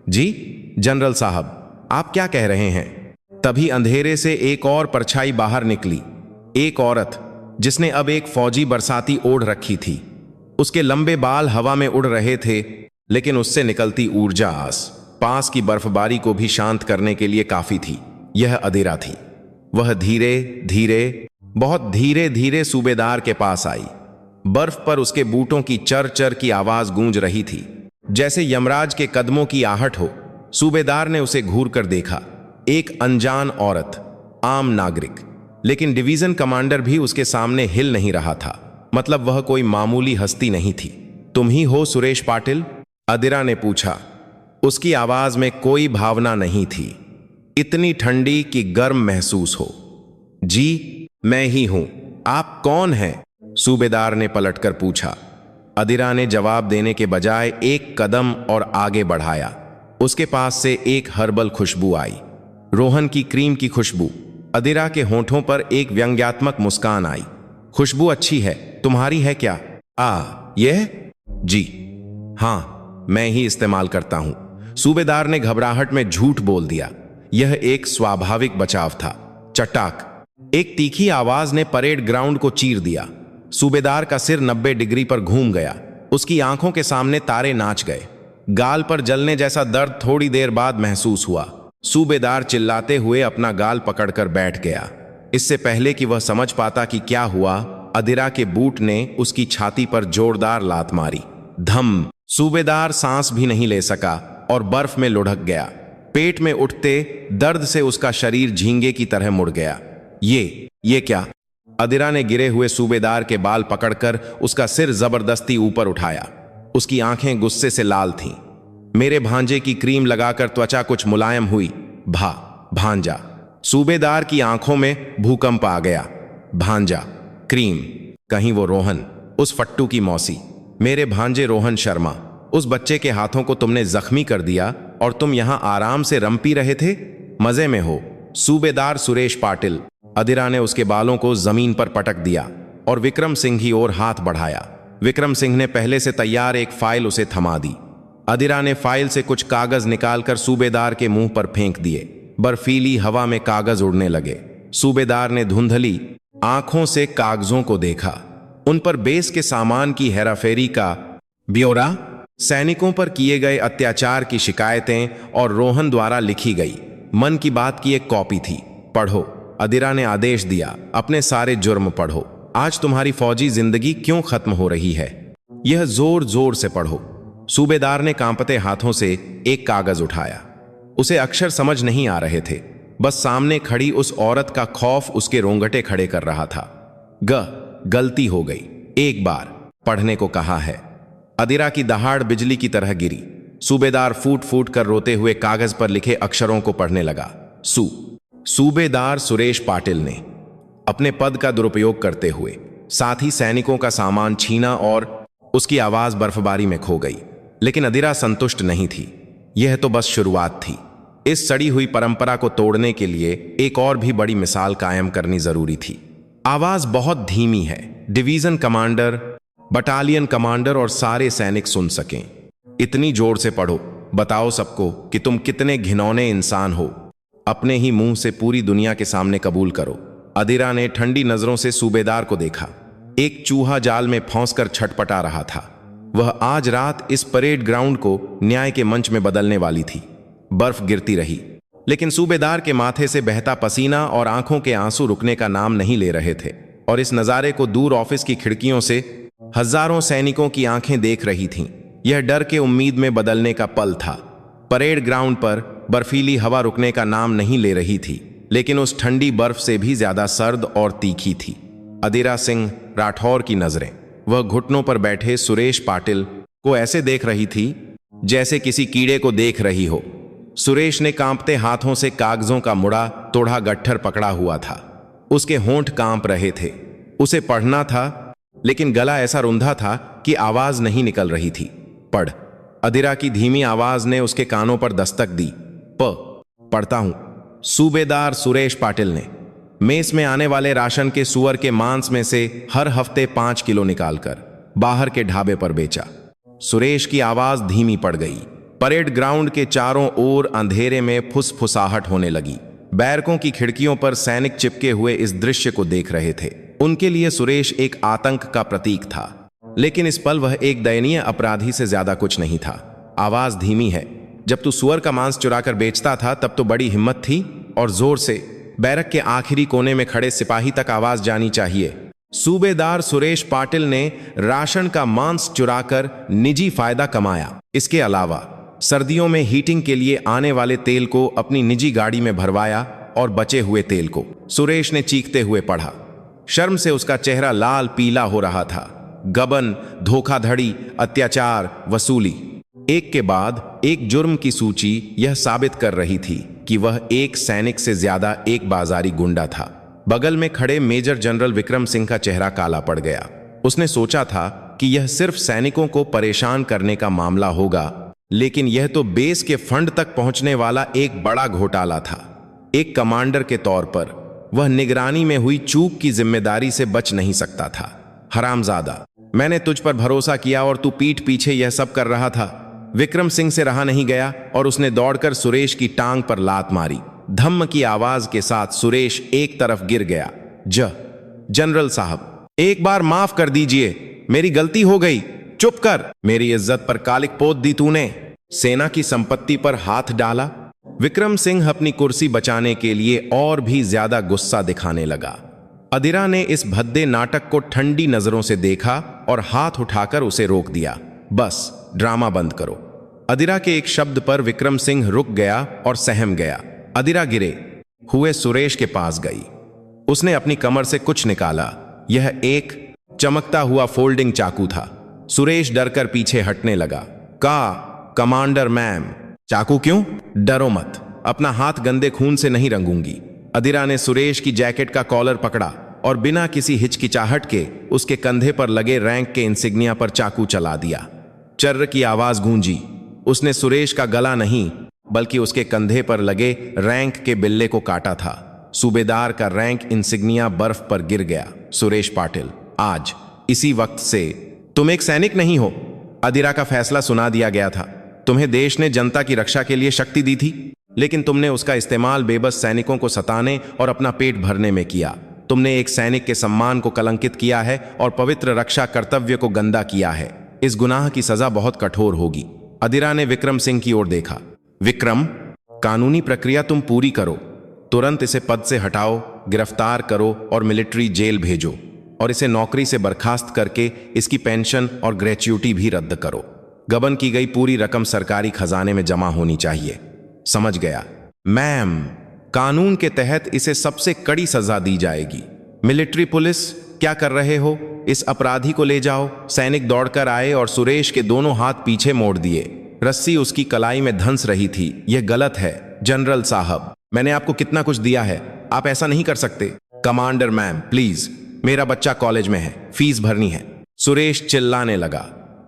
जी जनरल साहब, आप क्या कह रहे हैं? तभी अंधेरे से एक और परछाई बाहर निकली। एक औरत जिसने अब एक फौजी बरसाती ओढ़ रखी थी। उसके लंबे बाल हवा में उड़ रहे थे, लेकिन उससे निकलती ऊर्जा पास की बर्फबारी को भी शांत करने के लिए काफी थी। यह अदिरा थी। वह धीरे धीरे, बहुत धीरे धीरे सूबेदार के पास आई। बर्फ पर उसके बूटों की चर चर की आवाज गूंज रही थी, जैसे यमराज के कदमों की आहट हो। सूबेदार ने उसे घूर कर देखा। एक अनजान औरत, आम नागरिक, लेकिन डिवीजन कमांडर भी उसके सामने हिल नहीं रहा था। मतलब वह कोई मामूली हस्ती नहीं थी। तुम ही हो सुरेश पाटिल? अदिरा ने पूछा। उसकी आवाज में कोई भावना नहीं थी, इतनी ठंडी कि गर्म महसूस हो। जी, मैं ही हूं। आप कौन हैं? सूबेदार ने पलटकर पूछा। अदिरा ने जवाब देने के बजाय एक कदम और आगे बढ़ाया। उसके पास से एक हर्बल खुशबू आई, रोहन की क्रीम की खुशबू। अदिरा के होंठों पर एक व्यंग्यात्मक मुस्कान आई। खुशबू अच्छी है, तुम्हारी है क्या? यह? जी हां, मैं ही इस्तेमाल करता हूं। सूबेदार ने घबराहट में झूठ बोल दिया। यह एक स्वाभाविक बचाव था। चटाक, एक तीखी आवाज ने परेड ग्राउंड को चीर दिया। सूबेदार का सिर 90 डिग्री पर घूम गया। उसकी आंखों के सामने तारे नाच गए। गाल पर जलने जैसा दर्द थोड़ी देर बाद महसूस हुआ। सूबेदार चिल्लाते हुए अपना गाल पकड़कर बैठ गया। इससे पहले कि वह समझ पाता कि क्या हुआ, अदिरा के बूट ने उसकी छाती पर जोरदार लात मारी। धम। सूबेदार सांस भी नहीं ले सका और बर्फ में लुढ़क गया। पेट में उठते दर्द से उसका शरीर झींगे की तरह मुड़ गया। ये क्या? अदिरा ने गिरे हुए सूबेदार के बाल पकड़कर उसका सिर जबरदस्ती ऊपर उठाया। उसकी आंखें गुस्से से लाल थीं। मेरे भांजे की क्रीम लगाकर त्वचा कुछ मुलायम हुई। भांजा। सूबेदार की आंखों में भूकंप आ गया। भांजा, क्रीम, कहीं वो रोहन, उस फट्टू की मौसी। मेरे भांजे रोहन शर्मा, उस बच्चे के हाथों को तुमने जख्मी कर दिया और तुम यहां आराम से रम पी रहे थे? मजे में हो। सूबेदार सुरेश पाटिल। अदिरा ने उसके बालों को जमीन पर पटक दिया और विक्रम सिंह की ओर हाथ बढ़ाया। विक्रम सिंह ने पहले से तैयार एक फाइल उसे थमा दी। अदिरा ने फाइल से कुछ कागज निकालकर सूबेदार के मुंह पर फेंक दिए। बर्फीली हवा में कागज उड़ने लगे। सूबेदार ने धुंधली आंखों से कागजों को देखा। उन पर बेस के सामान की हेराफेरी का ब्यौरा, सैनिकों पर किए गए अत्याचार की शिकायतें और रोहन द्वारा लिखी गई मन की बात की एक कॉपी थी। पढ़ो, अदिरा ने आदेश दिया, अपने सारे जुर्म पढ़ो। आज तुम्हारी फौजी जिंदगी क्यों खत्म हो रही है, यह जोर जोर से पढ़ो। सूबेदार ने कांपते हाथों से एक कागज उठाया। उसे अक्षर समझ नहीं आ रहे थे, बस सामने खड़ी उस औरत का खौफ उसके रोंगटे खड़े कर रहा था। गलती हो गई, एक बार पढ़ने को कहा है। अदिरा की दहाड़ बिजली की तरह गिरी। सूबेदार फूट फूट कर रोते हुए कागज पर लिखे अक्षरों को पढ़ने लगा। सूबेदार सुरेश पाटिल ने अपने पद का दुरुपयोग करते हुए साथ ही सैनिकों का सामान छीना और उसकी आवाज बर्फबारी में खो गई। लेकिन अदिरा संतुष्ट नहीं थी। यह तो बस शुरुआत थी। इस सड़ी हुई परंपरा को तोड़ने के लिए एक और भी बड़ी मिसाल कायम करनी जरूरी थी। आवाज बहुत धीमी है, डिवीजन कमांडर, बटालियन कमांडर और सारे सैनिक सुन सकें। इतनी जोर से पढ़ो, बताओ सबको कि तुम कितने घिनौने इंसान हो। अपने ही मुंह से पूरी दुनिया के सामने कबूल करो। अदिरा ने ठंडी नजरों से सूबेदार को देखा। एक चूहा जाल में फंसकर छटपटा रहा था। वह आज रात इस परेड ग्राउंड को न्याय के मंच में बदलने वाली थी। बर्फ गिरती रही, लेकिन सूबेदार के माथे से बहता पसीना और आंखों के आंसू रुकने का नाम नहीं ले रहे थे। और इस नजारे को दूर ऑफिस की खिड़कियों से हजारों सैनिकों की आंखें देख रही थीं। यह डर के उम्मीद में बदलने का पल था। परेड ग्राउंड पर बर्फीली हवा रुकने का नाम नहीं ले रही थी, लेकिन उस ठंडी बर्फ से भी ज्यादा सर्द और तीखी थी। अदिरा सिंह राठौर की नजरें वह घुटनों पर बैठे सुरेश पाटिल को ऐसे देख रही थी जैसे किसी कीड़े को देख रही हो। सुरेश ने कांपते हाथों से कागजों का मुड़ा तोड़ा गट्ठर पकड़ा हुआ था। उसके होंठ कांप रहे थे। उसे पढ़ना था, लेकिन गला ऐसा रुंधा था कि आवाज नहीं निकल रही थी। पढ़। अदिरा की धीमी आवाज ने उसके कानों पर दस्तक दी। पढ़ता हूं। सूबेदार सुरेश पाटिल ने मेस में आने वाले राशन के सुअर के मांस में से हर हफ्ते 5 किलो निकालकर बाहर के ढाबे पर बेचा। सुरेश की आवाज धीमी पड़ गई। परेड ग्राउंड के चारों ओर अंधेरे में फुसफुसाहट होने लगी। बैरकों की खिड़कियों पर सैनिक चिपके हुए इस दृश्य को देख रहे थे। उनके लिए सुरेश एक आतंक का प्रतीक था, लेकिन इस पल वह एक दयनीय अपराधी से ज्यादा कुछ नहीं था। आवाज धीमी है। जब तू सुअर का मांस चुराकर बेचता था तब तो बड़ी हिम्मत थी, और जोर से बैरक के आखिरी कोने में खड़े सिपाही तक आवाज जानी चाहिए। सूबेदार सुरेश पाटिल ने राशन का मांस चुराकर निजी फायदा कमाया। इसके अलावा सर्दियों में हीटिंग के लिए आने वाले तेल को अपनी निजी गाड़ी में भरवाया और बचे हुए तेल को। सुरेश ने चीखते हुए पढ़ा। शर्म से उसका चेहरा लाल पीला हो रहा था। गबन, धोखाधड़ी, अत्याचार, वसूली, एक के बाद एक जुर्म की सूची यह साबित कर रही थी कि वह एक सैनिक से ज्यादा एक बाजारी गुंडा था। बगल में खड़े मेजर जनरल विक्रम सिंह का चेहरा काला पड़ गया। उसने सोचा था कि यह सिर्फ सैनिकों को परेशान करने का मामला होगा, लेकिन यह तो बेस के फंड तक पहुंचने वाला एक बड़ा घोटाला था। एक कमांडर के तौर पर वह निगरानी में हुई चूक की जिम्मेदारी से बच नहीं सकता था। हरामजादा, मैंने तुझ पर भरोसा किया और तू पीठ पीछे यह सब कर रहा था। विक्रम सिंह से रहा नहीं गया और उसने दौड़कर सुरेश की टांग पर लात मारी। धम्म की आवाज के साथ सुरेश एक तरफ गिर गया। जनरल साहब, एक बार माफ कर दीजिए, मेरी गलती हो गई। चुप कर। मेरी इज्जत पर कालिक पोत दी तूने। सेना की संपत्ति पर हाथ डाला। विक्रम सिंह अपनी कुर्सी बचाने के लिए और भी ज्यादा गुस्सा दिखाने लगा। अदिरा ने इस भद्दे नाटक को ठंडी नजरों से देखा और हाथ उठाकर उसे रोक दिया। बस, ड्रामा बंद करो। अदिरा के एक शब्द पर विक्रम सिंह रुक गया और सहम गया। अदिरा गिरे हुए सुरेश के पास गई। उसने अपनी कमर से कुछ निकाला। यह एक चमकता हुआ फोल्डिंग चाकू था। सुरेश डरकर पीछे हटने लगा। Commander ma'am. चाकू क्यों? डरो मत, अपना हाथ गंदे खून से नहीं रंगूंगी। अदिरा ने सुरेश की जैकेट का कॉलर पकड़ा और बिना किसी हिचकिचाहट के उसके कंधे पर लगे रैंक के इंसिग्निया पर चाकू चला दिया। चर्र की आवाज गूंजी। उसने सुरेश का गला नहीं, बल्कि उसके कंधे पर लगे रैंक के बिल्ले को काटा था। सूबेदार का रैंक इंसिग्निया बर्फ पर गिर गया। सुरेश पाटिल आज इसी वक्त से तुम एक सैनिक नहीं हो। अदिरा का फैसला सुना दिया गया था। तुम्हें देश ने जनता की रक्षा के लिए शक्ति दी थी, लेकिन तुमने उसका इस्तेमाल बेबस सैनिकों को सताने और अपना पेट भरने में किया। तुमने एक सैनिक के सम्मान को कलंकित किया है और पवित्र रक्षा कर्तव्य को गंदा किया है। इस गुनाह की सजा बहुत कठोर होगी। अदिरा ने विक्रम सिंह की ओर देखा। विक्रम, कानूनी प्रक्रिया तुम पूरी करो। तुरंत इसे पद से हटाओ, गिरफ्तार करो और मिलिट्री जेल भेजो, और इसे नौकरी से बर्खास्त करके इसकी पेंशन और ग्रेच्युटी भी रद्द करो। गबन की गई पूरी रकम सरकारी खजाने में जमा होनी चाहिए। समझ गया मैम। कानून के तहत इसे सबसे कड़ी सजा दी जाएगी। मिलिट्री पुलिस, क्या कर रहे हो? इस अपराधी को ले जाओ। सैनिक दौड़कर आए और सुरेश के दोनों हाथ पीछे मोड़ दिए। रस्सी उसकी कलाई में धंस रही थी। यह गलत है जनरल साहब। मैंने आपको कितना कुछ दिया है, आप ऐसा नहीं कर सकते। कमांडर मैम प्लीज, मेरा बच्चा कॉलेज में है, फीस भरनी है। सुरेश चिल्लाने लगा।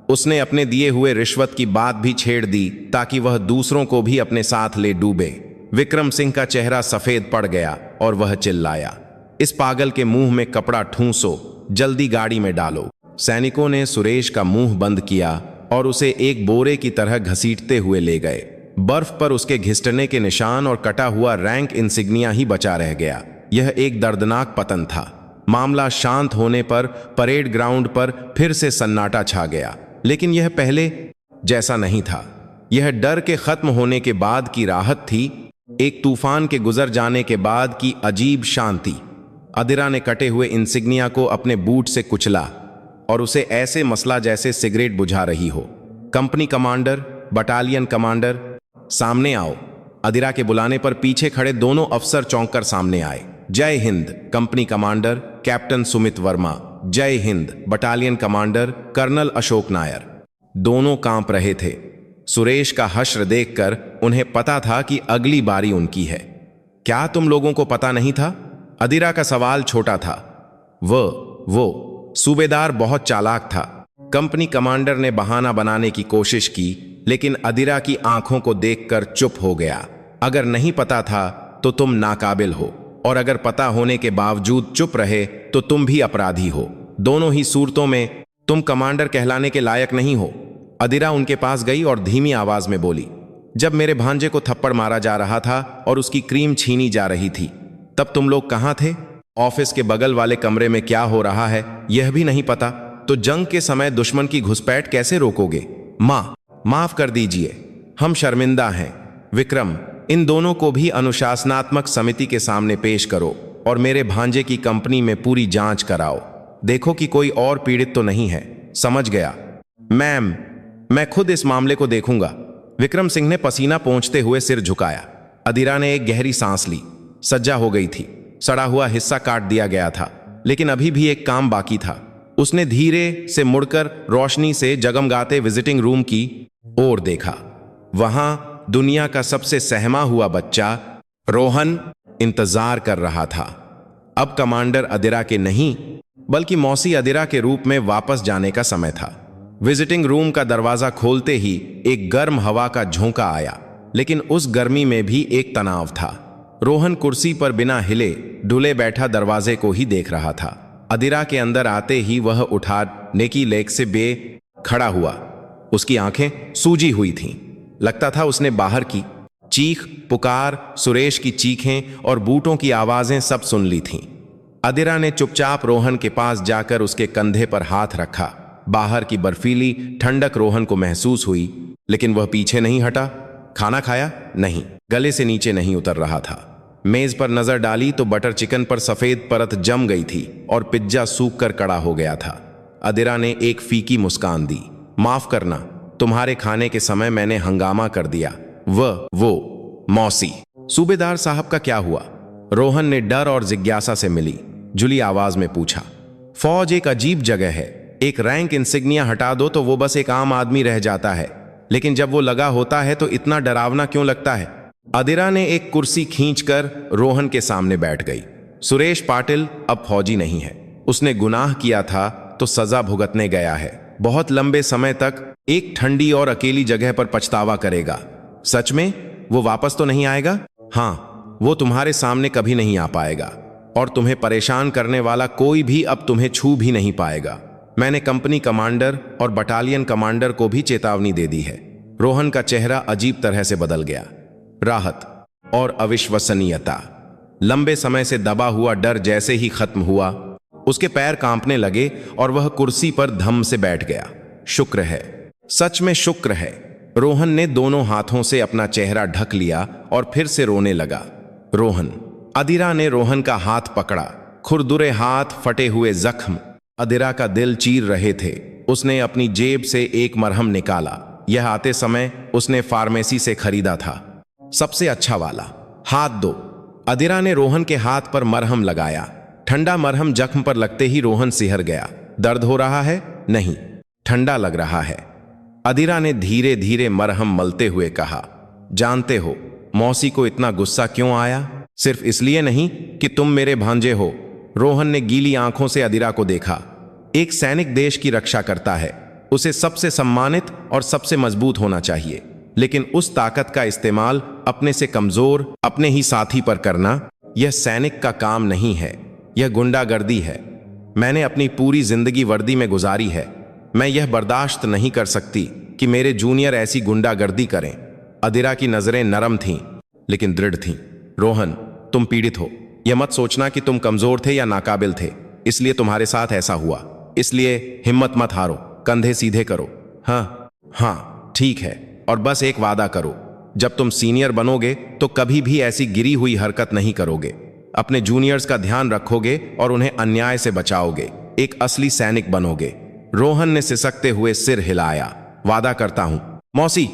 उसने अपने दिए हुए रिश्वत की बात भी छेड़ दी ताकि वह दूसरों को भी अपने साथ ले डूबे। विक्रम सिंह का चेहरा सफेद पड़ गया और वह चिल्लाया, इस पागल के मुंह में कपड़ा ठूंसो, जल्दी गाड़ी में डालो। सैनिकों ने सुरेश का मुंह बंद किया और उसे एक बोरे की तरह घसीटते हुए ले गए। बर्फ पर उसके घिसटने के निशान और कटा हुआ रैंक इंसिग्निया ही बचा रह गया। यह एक दर्दनाक पतन था। मामला शांत होने पर परेड ग्राउंड पर फिर से सन्नाटा छा गया, लेकिन यह पहले जैसा नहीं था। यह डर के खत्म होने के बाद की राहत थी, एक तूफान के गुजर जाने के बाद की अजीब शांति। अदिरा ने कटे हुए इंसिग्निया को अपने बूट से कुचला और उसे ऐसे मसला जैसे सिगरेट बुझा रही हो। कंपनी कमांडर, बटालियन कमांडर, सामने आओ। अदिरा के बुलाने पर पीछे खड़े दोनों अफसर चौंक कर सामने आए। Jai Hind company commander captain Sumit Verma. Jai Hind battalion commander colonel Ashok Nair. दोनों कांप रहे थे। सुरेश का हश्र देखकर उन्हें पता था कि अगली बारी उनकी है। क्या तुम लोगों को पता नहीं था? अदिरा का सवाल छोटा था। वो सूबेदार बहुत चालाक था। कंपनी कमांडर ने बहाना बनाने की कोशिश की, लेकिन अदिरा की आंखों को देखकर चुप हो गया। अगर नहीं पता था तो तुम नाकाबिल हो, और अगर पता होने के बावजूद चुप रहे तो तुम भी अपराधी हो। दोनों ही सूरतों में तुम कमांडर कहलाने के लायक नहीं हो। अदिरा उनके पास गई और धीमी आवाज में बोली, जब मेरे भांजे को थप्पड़ मारा जा रहा था और उसकी क्रीम छीनी जा रही थी, तब तुम लोग कहां थे? ऑफिस के बगल वाले कमरे में क्या हो रहा है यह भी नहीं पता, तो जंग के समय दुश्मन की घुसपैठ कैसे रोकोगे? माफ कर दीजिए, हम शर्मिंदा हैं। विक्रम, इन दोनों को भी अनुशासनात्मक समिति के सामने पेश करो और मेरे भांजे की कंपनी में पूरी जांच कराओ। देखो कि कोई और पीड़ित तो नहीं है। समझ गया मैम, मैं खुद इस मामले को देखूंगा। विक्रम सिंह ने पसीना पोंछते हुए सिर झुकाया। अदिरा ने एक गहरी सांस ली। सज्जा हो गई थी। सड़ा हुआ हिस्सा काट दिया गया था, लेकिन अभी भी एक काम बाकी था। उसने धीरे से मुड़कर रोशनी से जगमगाते विजिटिंग रूम की ओर देखा। वहां दुनिया का सबसे सहमा हुआ बच्चा रोहन इंतजार कर रहा था। अब कमांडर अदिरा के नहीं, बल्कि मौसी अदिरा के रूप में वापस जाने का समय था। विजिटिंग रूम का दरवाजा खोलते ही एक गर्म हवा का झोंका आया, लेकिन उस गर्मी में भी एक तनाव था। रोहन कुर्सी पर बिना हिले डुले बैठा दरवाजे को ही देख रहा था। अदिरा के अंदर आते ही वह उठाने की लेग से खड़ा हुआ। उसकी आंखें सूजी हुई थीं। लगता था उसने बाहर की चीख पुकार, सुरेश की चीखें और बूटों की आवाजें सब सुन ली थीं। अदिरा ने चुपचाप रोहन के पास जाकर उसके कंधे पर हाथ रखा। बाहर की बर्फीली ठंडक रोहन को महसूस हुई, लेकिन वह पीछे नहीं हटा। खाना खाया? नहीं, गले से नीचे नहीं उतर रहा था। मेज पर नजर डाली तो बटर चिकन पर सफेद परत जम गई थी और पिज्जा सूख कर कड़ा हो गया था। अदिरा ने एक फीकी मुस्कान दी। माफ करना, तुम्हारे खाने के समय मैंने हंगामा कर दिया। वो मौसी। सूबेदार साहब का क्या हुआ? रोहन ने डर और जिज्ञासा से मिली जुली आवाज में पूछा। फौज एक अजीब जगह है। एक रैंक इंसिग्निया हटा दो तो वो बस एक आम आदमी रह जाता है, लेकिन जब वो लगा होता है तो इतना डरावना क्यों लगता है? अदिरा ने एक कुर्सी खींचकर रोहन के सामने बैठ गई। सुरेश पाटिल अब फौजी नहीं है। उसने गुनाह किया था तो सजा भुगतने गया है। बहुत लंबे समय तक एक ठंडी और अकेली जगह पर पछतावा करेगा। सच में वो वापस तो नहीं आएगा? हाँ, वो तुम्हारे सामने कभी नहीं आ पाएगा, और तुम्हें परेशान करने वाला कोई भी अब तुम्हें छू भी नहीं पाएगा। मैंने कंपनी कमांडर और बटालियन कमांडर को भी चेतावनी दे दी है। रोहन का चेहरा अजीब तरह से बदल गया। राहत और अविश्वसनीयता, लंबे समय से दबा हुआ डर जैसे ही खत्म हुआ, उसके पैर कांपने लगे और वह कुर्सी पर धम से बैठ गया। शुक्र है, सच में शुक्र है। रोहन ने दोनों हाथों से अपना चेहरा ढक लिया और फिर से रोने लगा। रोहन। अदिरा ने रोहन का हाथ पकड़ा। खुरदुरे हाथ, फटे हुए जख्म अदिरा का दिल चीर रहे थे। उसने अपनी जेब से एक मरहम निकाला। यह आते समय उसने फार्मेसी से खरीदा था, सबसे अच्छा वाला। हाथ दो। अदिरा ने रोहन के हाथ पर मरहम लगाया। ठंडा मरहम जख्म पर लगते ही रोहन सिहर गया। दर्द हो रहा है? नहीं, ठंडा लग रहा है। अदिरा ने धीरे धीरे मरहम मलते हुए कहा, जानते हो मौसी को इतना गुस्सा क्यों आया? सिर्फ इसलिए नहीं कि तुम मेरे भांजे हो। रोहन ने गीली आंखों से अदिरा को देखा। एक सैनिक देश की रक्षा करता है, उसे सबसे सम्मानित और सबसे मजबूत होना चाहिए, लेकिन उस ताकत का इस्तेमाल अपने से कमजोर अपने ही साथी पर करना, यह सैनिक का काम नहीं है, यह गुंडागर्दी है। मैंने अपनी पूरी जिंदगी वर्दी में गुजारी है। मैं यह बर्दाश्त नहीं कर सकती कि मेरे जूनियर ऐसी गुंडागर्दी करें। अदिरा की नजरें नरम थीं, लेकिन दृढ़ थीं। रोहन, तुम पीड़ित हो। यह मत सोचना कि तुम कमजोर थे या नाकाबिल थे, इसलिए तुम्हारे साथ ऐसा हुआ। इसलिए हिम्मत मत हारो, कंधे सीधे करो। हाँ, ठीक है। और बस एक वादा करो, जब तुम सीनियर बनोगे तो कभी भी ऐसी गिरी हुई हरकत नहीं करोगे। अपने जूनियर्स का ध्यान रखोगे और उन्हें अन्याय से बचाओगे। एक असली सैनिक बनोगे। रोहन ने सिसकते हुए सिर हिलाया। वादा करता हूं मौसी,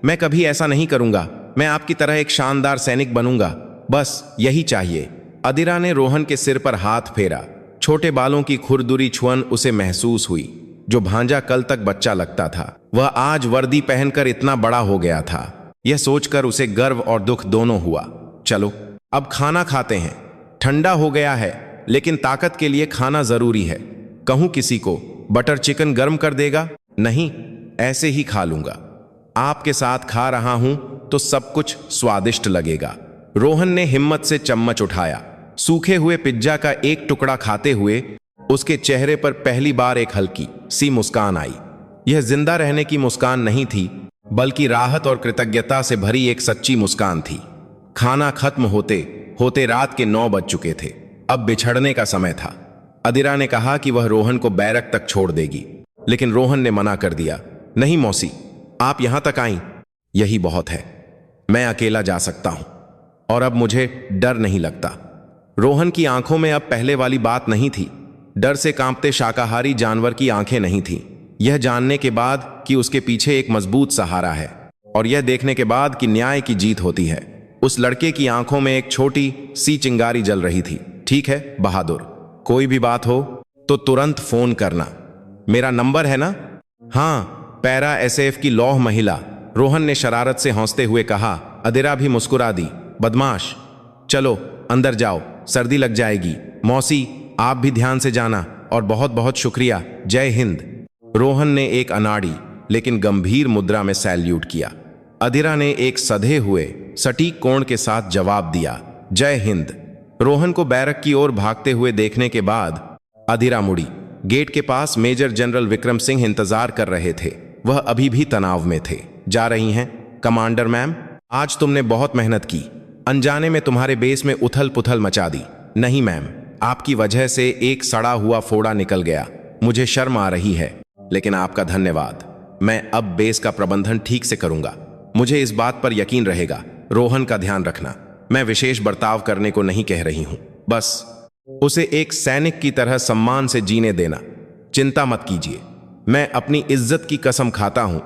मैं कभी ऐसा नहीं करूंगा। मैं आपकी तरह एक शानदार सैनिक बनूंगा, बस यही चाहिए। अदिरा ने रोहन के सिर पर हाथ फेरा। छोटे बालों की खुरदुरी छुअन उसे महसूस हुई। जो भांजा कल तक बच्चा लगता था, वह आज वर्दी पहनकर इतना बड़ा हो गया था। यह सोचकर उसे गर्व और दुख दोनों हुआ। चलो अब खाना खाते हैं। ठंडा हो गया है, लेकिन ताकत के लिए खाना जरूरी है। कहूं किसी को बटर चिकन गर्म कर देगा? नहीं, ऐसे ही खा लूंगा। आपके साथ खा रहा हूं तो सब कुछ स्वादिष्ट लगेगा। रोहन ने हिम्मत से चम्मच उठाया। सूखे हुए पिज्जा का एक टुकड़ा खाते हुए उसके चेहरे पर पहली बार एक हल्की सी मुस्कान आई। यह जिंदा रहने की मुस्कान नहीं थी, बल्कि राहत और कृतज्ञता से भरी एक सच्ची मुस्कान थी। खाना खत्म होते होते रात के 9 बज चुके थे। अब बिछड़ने का समय था। अदिरा ने कहा कि वह रोहन को बैरक तक छोड़ देगी, लेकिन रोहन ने मना कर दिया। नहीं मौसी, आप यहां तक आईं, यही बहुत है। मैं अकेला जा सकता हूं और अब मुझे डर नहीं लगता। रोहन की आंखों में अब पहले वाली बात नहीं थी। डर से कांपते शाकाहारी जानवर की आंखें नहीं थीं। यह जानने के बाद कि उसके पीछे एक मजबूत सहारा है, और यह देखने के बाद कि न्याय की जीत होती है। उस लड़के की आंखों में एक छोटी सी चिंगारी जल रही थी। ठीक है बहादुर, कोई भी बात हो तो तुरंत फोन करना। मेरा नंबर है ना? हाँ, पैरा एसएफ की लौह महिला, रोहन ने शरारत से हंसते हुए कहा। अदिरा भी मुस्कुरा दी। बदमाश, चलो अंदर जाओ, सर्दी लग जाएगी। मौसी, आप भी ध्यान से जाना, और बहुत बहुत शुक्रिया। जय हिंद। रोहन ने एक अनाड़ी लेकिन गंभीर मुद्रा में सैल्यूट किया। अदिरा ने एक सधे हुए सटीक कोण के साथ जवाब दिया, जय हिंद। रोहन को बैरक की ओर भागते हुए देखने के बाद अदिरा मुड़ी। गेट के पास मेजर जनरल विक्रम सिंह इंतजार कर रहे थे। वह अभी भी तनाव में थे। जा रही हैं कमांडर मैम? आज तुमने बहुत मेहनत की। अनजाने में तुम्हारे बेस में उथल पुथल मचा दी। नहीं मैम, आपकी वजह से एक सड़ा हुआ फोड़ा निकल गया। मुझे शर्म आ रही है, लेकिन आपका धन्यवाद। मैं अब बेस का प्रबंधन ठीक से करूंगा। मुझे इस बात पर यकीन रहेगा। रोहन का ध्यान रखना। मैं विशेष बर्ताव करने को नहीं कह रही हूं, बस उसे एक सैनिक की तरह सम्मान से जीने देना। चिंता मत कीजिए, मैं अपनी इज्जत की कसम खाता हूं।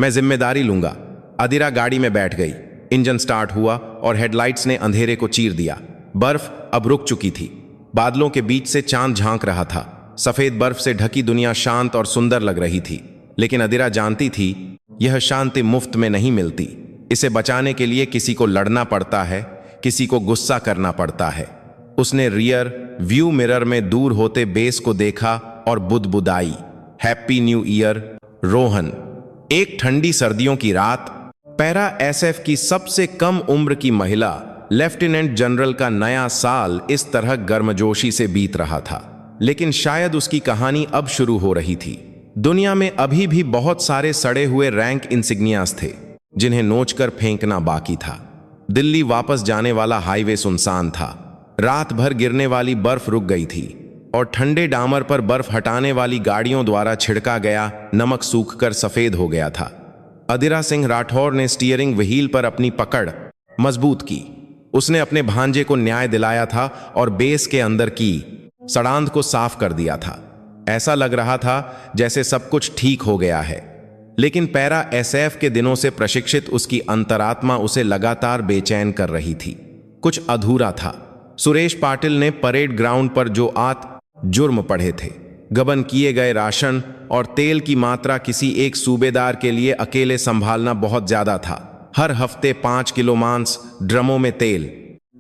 मैं जिम्मेदारी लूंगा। अदिरा गाड़ी में बैठ गई। इंजन स्टार्ट हुआ और हेडलाइट्स ने अंधेरे को चीर दिया। बर्फ अब रुक चुकी थी। बादलों के बीच से चांद झांक रहा था। सफेद बर्फ से ढकी दुनिया शांत और सुंदर लग रही थी, लेकिन अदिरा जानती थी यह शांति मुफ्त में नहीं मिलती। इसे बचाने के लिए किसी को लड़ना पड़ता है, किसी को गुस्सा करना पड़ता है। उसने रियर व्यू मिरर में दूर होते बेस को देखा और बुदबुदाई, हैप्पी न्यू ईयर रोहन। एक ठंडी सर्दियों की रात, पैरा एसएफ की सबसे कम उम्र की महिला लेफ्टिनेंट जनरल का नया साल इस तरह गर्मजोशी से बीत रहा था। लेकिन शायद उसकी कहानी अब शुरू हो रही थी। दुनिया में अभी भी बहुत सारे सड़े हुए रैंक इंसिग्नियास थे जिन्हें नोचकर फेंकना बाकी था। दिल्ली वापस जाने वाला हाईवे सुनसान था। रात भर गिरने वाली बर्फ रुक गई थी और ठंडे डामर पर बर्फ हटाने वाली गाड़ियों द्वारा छिड़का गया नमक सूखकर सफेद हो गया था। अदिरा सिंह राठौर ने स्टीयरिंग व्हील पर अपनी पकड़ मजबूत की। उसने अपने भांजे को न्याय दिलाया था और बेस के अंदर की सड़ांध को साफ कर दिया था। ऐसा लग रहा था जैसे सब कुछ ठीक हो गया है, लेकिन पैरा एसएफ के दिनों से प्रशिक्षित उसकी अंतरात्मा उसे लगातार बेचैन कर रही थी। कुछ अधूरा था। सुरेश पाटिल ने परेड ग्राउंड पर जो जुर्म पढ़े थे, गबन किए गए राशन और तेल की मात्रा किसी एक सूबेदार के लिए अकेले संभालना बहुत ज्यादा था। हर हफ्ते 5 किलो मांस ड्रमों में तेल,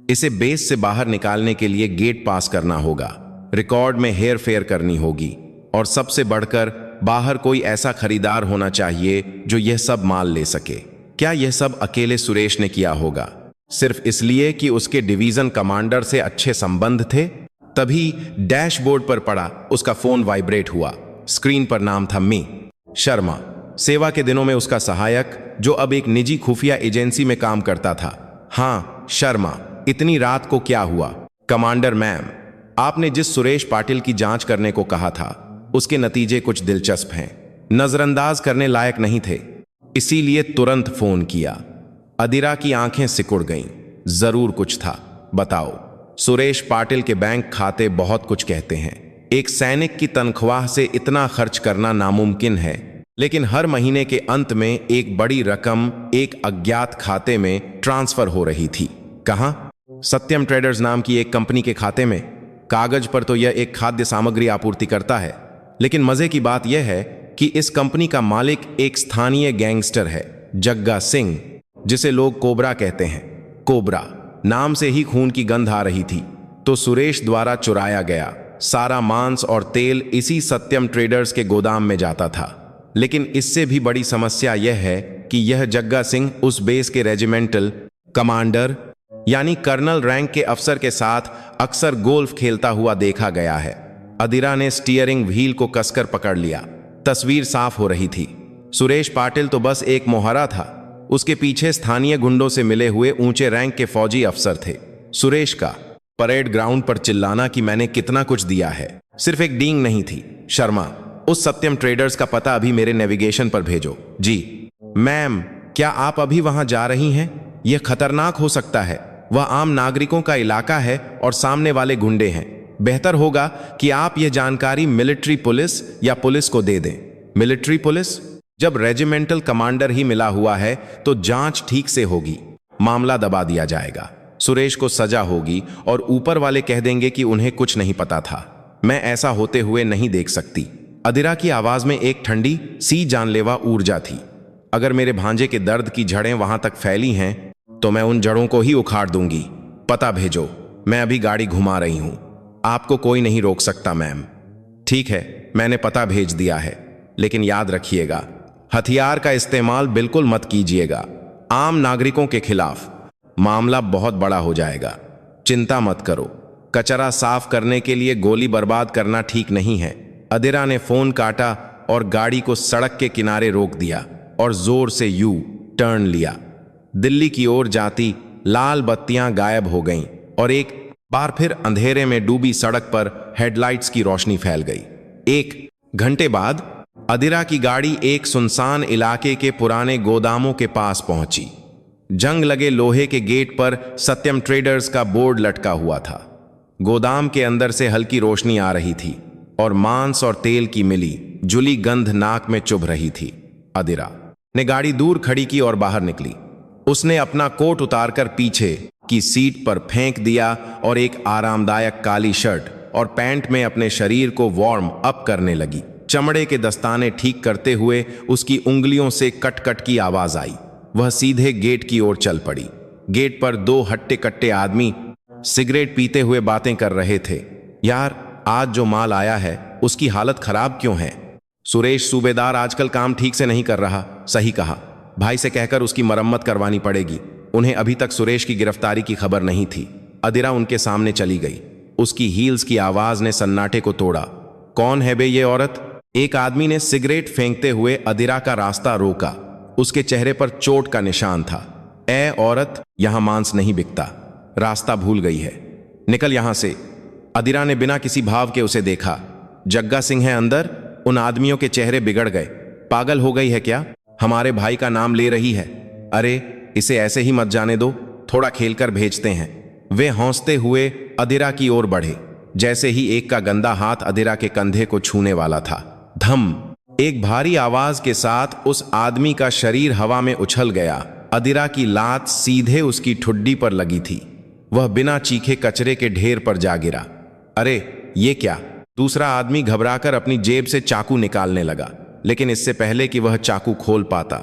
इसे बेस से बाहर निकालने के लिए गेट पास करना होगा, रिकॉर्ड में हेर फेर करनी होगी और सबसे बढ़कर बाहर कोई ऐसा खरीदार होना चाहिए जो यह सब माल ले सके। क्या यह सब अकेले सुरेश ने किया होगा, सिर्फ इसलिए कि उसके डिवीजन कमांडर से अच्छे संबंध थे? तभी डैशबोर्ड पर पड़ा उसका फोन वाइब्रेट हुआ। स्क्रीन पर नाम था मी शर्मा, सेवा के दिनों में उसका सहायक, जो अब एक निजी खुफिया एजेंसी में काम करता था। हाँ शर्मा, इतनी रात को क्या हुआ? कमांडर मैम, आपने जिस सुरेश पाटिल की जांच करने को कहा था उसके नतीजे कुछ दिलचस्प हैं, नजरअंदाज करने लायक नहीं थे, इसीलिए तुरंत फोन किया। अदिरा की आंखें सिकुड़ गईं। जरूर कुछ था, बताओ। सुरेश पाटिल के बैंक खाते बहुत कुछ कहते हैं। एक सैनिक की तनख्वाह से इतना खर्च करना नामुमकिन है, लेकिन हर महीने के अंत में एक बड़ी रकम एक अज्ञात खाते में ट्रांसफर हो रही थी। कहां? सत्यम ट्रेडर्स नाम की एक कंपनी के खाते में। कागज पर तो यह एक खाद्य सामग्री आपूर्ति करता है, लेकिन मजे की बात यह है कि इस कंपनी का मालिक एक स्थानीय गैंगस्टर है, जग्गा सिंह, जिसे लोग कोबरा कहते हैं। कोबरा नाम से ही खून की गंध आ रही थी। तो सुरेश द्वारा चुराया गया सारा मांस और तेल इसी सत्यम ट्रेडर्स के गोदाम में जाता था। लेकिन इससे भी बड़ी समस्या यह है कि यह जग्गा सिंह उस बेस के रेजिमेंटल कमांडर यानी कर्नल रैंक के अफसर के साथ अक्सर गोल्फ खेलता हुआ देखा गया है। अदिरा ने स्टीयरिंग व्हील को कसकर पकड़ लिया। तस्वीर साफ हो रही थी। सुरेश पाटिल तो बस एक मोहरा था, उसके पीछे स्थानीय गुंडों से मिले हुए ऊंचे रैंक के फौजी अफसर थे। सुरेश का परेड ग्राउंड पर चिल्लाना कि मैंने कितना कुछ दिया है सिर्फ एक डींग नहीं थी। शर्मा, उस सत्यम ट्रेडर्स का पता अभी मेरे नेविगेशन पर भेजो। जी मैम, क्या आप अभी वहां जा रही हैं? यह खतरनाक हो सकता है। वह आम नागरिकों का इलाका है और सामने वाले गुंडे हैं। बेहतर होगा कि आप यह जानकारी मिलिट्री पुलिस या पुलिस को दे दें। Military police? जब रेजिमेंटल कमांडर ही मिला हुआ है तो जांच ठीक से होगी, मामला दबा दिया जाएगा, सुरेश को सजा होगी और ऊपर वाले कह देंगे कि उन्हें कुछ नहीं पता था। मैं ऐसा होते हुए नहीं देख सकती। अदिरा की आवाज में एक ठंडी सी जानलेवा ऊर्जा थी। अगर मेरे भांजे के दर्द की जड़ें वहां तक फैली हैं तो मैं उन जड़ों को ही उखाड़ दूंगी। पता भेजो, मैं अभी गाड़ी घुमा रही हूं। आपको कोई नहीं रोक सकता मैम। ठीक है, मैंने पता भेज दिया है, लेकिन याद रखिएगा, हथियार का इस्तेमाल बिल्कुल मत कीजिएगा। आम नागरिकों के खिलाफ मामला बहुत बड़ा हो जाएगा। चिंता मत करो। कचरा साफ करने के लिए गोली बर्बाद करना ठीक नहीं है। अदिरा ने फोन काटा और गाड़ी को सड़क के किनारे रोक दिया और जोर से यू टर्न लिया। दिल्ली की ओर जाती लाल बत्तियां गायब हो गईं और एक बार फिर अंधेरे में डूबी सड़क पर हेडलाइट्स की रोशनी फैल गई। 1 घंटे बाद अदिरा की गाड़ी एक सुनसान इलाके के पुराने गोदामों के पास पहुंची। जंग लगे लोहे के गेट पर सत्यम ट्रेडर्स का बोर्ड लटका हुआ था। गोदाम के अंदर से हल्की रोशनी आ रही थी और मांस और तेल की मिली जुली गंध नाक में चुभ रही थी। अदिरा ने गाड़ी दूर खड़ी की और बाहर निकली। उसने अपना कोट उतारकर पीछे की सीट पर फेंक दिया और एक आरामदायक काली शर्ट और पैंट में अपने शरीर को वार्म अप करने लगी। चमड़े के दस्ताने ठीक करते हुए उसकी उंगलियों से कट कट की आवाज आई। वह सीधे गेट की ओर चल पड़ी। गेट पर 2 हट्टे कट्टे आदमी सिगरेट पीते हुए बातें कर रहे थे। यार, आज जो माल आया है उसकी हालत खराब क्यों है? सुरेश सूबेदार आजकल काम ठीक से नहीं कर रहा। सही कहा, भाई से कहकर उसकी मरम्मत करवानी पड़ेगी। उन्हें अभी तक सुरेश की गिरफ्तारी की खबर नहीं थी। अदिरा उनके सामने चली गई। उसकी हील्स की आवाज ने सन्नाटे को तोड़ा। कौन है बे ये औरत? एक आदमी ने सिगरेट फेंकते हुए अदिरा का रास्ता रोका। उसके चेहरे पर चोट का निशान था। ए औरत, यहां मांस नहीं बिकता। रास्ता भूल गई है, निकल यहां से। अदिरा ने बिना किसी भाव के उसे देखा। जग्गा सिंह है अंदर। उन आदमियों के चेहरे बिगड़ गए। पागल हो गई है क्या? हमारे भाई का नाम ले रही है। अरे इसे ऐसे ही मत जाने दो, थोड़ा खेलकर भेजते हैं। वे हौंसते हुए अदिरा की ओर बढ़े। जैसे ही एक का गंदा हाथ अदिरा के कंधे को छूने वाला था, धम, एक भारी आवाज के साथ उस आदमी का शरीर हवा में उछल गया। अदिरा की लात सीधे उसकी ठुड्डी पर लगी थी। वह बिना चीखे कचरे के ढेर पर जा गिरा। अरे ये क्या? दूसरा आदमी घबराकर अपनी जेब से चाकू निकालने लगा, लेकिन इससे पहले कि वह चाकू खोल पाता,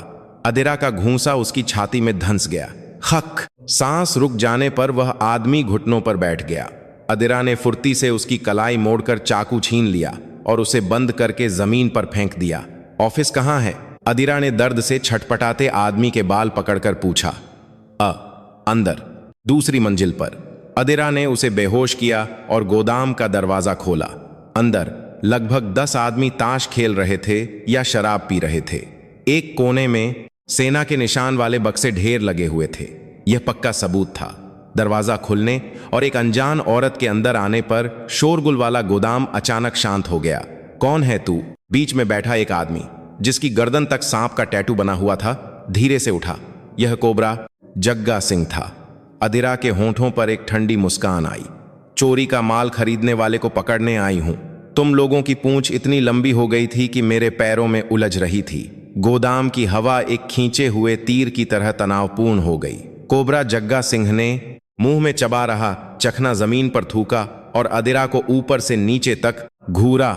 अदिरा का घूंसा उसकी छाती में धंस गया। खक, सांस रुक जाने पर वह आदमी घुटनों पर बैठ गया। अदिरा ने फुर्ती से उसकी कलाई मोड़कर चाकू छीन लिया और उसे बंद करके जमीन पर फेंक दिया। ऑफिस कहाँ है? अदिरा ने दर्द से छटपटाते आदमी के बाल पकड़कर पूछा। अंदर, दूसरी मंजिल पर। अदिरा ने उसे बेहोश किया और गोदाम का दरवाजा खोला। अंदर लगभग 10 आदमी ताश खेल रहे थे या शराब पी रहे थे। एक कोने में सेना के निशान वाले बक्से ढेर लगे हुए थे। यह पक्का सबूत था। दरवाजा खुलने और एक अनजान औरत के अंदर आने पर शोरगुल वाला गोदाम अचानक शांत हो गया। कौन है तू? बीच में बैठा एक आदमी, जिसकी गर्दन तक सांप का टैटू बना हुआ था, धीरे से उठा। यह कोबरा जग्गा सिंह था। अदिरा के होंठों पर एक ठंडी मुस्कान आई। चोरी का माल खरीदने वाले को पकड़ने आई हूं। तुम लोगों की पूंछ इतनी लंबी हो गई थी कि मेरे पैरों में उलझ रही थी। गोदाम की हवा एक खींचे हुए तीर की तरह तनावपूर्ण हो गई। कोबरा जग्गा सिंह ने मुंह में चबा रहा चखना जमीन पर थूका और अदिरा को ऊपर से नीचे तक घूरा।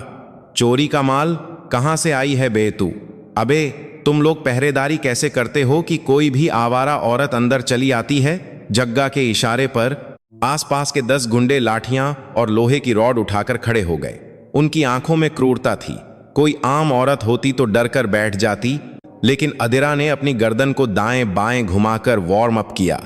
चोरी का माल? कहां से आई है बे तू? अबे तुम लोग पहरेदारी कैसे करते हो कि कोई भी आवारा औरत अंदर चली आती है? जग्गा के इशारे पर आसपास के 10 गुंडे लाठियां और लोहे की रॉड उठाकर खड़े हो गए। उनकी आंखों में क्रूरता थी। कोई आम औरत होती तो डर कर बैठ जाती, लेकिन अदिरा ने अपनी गर्दन को दाएं बाएं घुमाकर वार्म अप किया।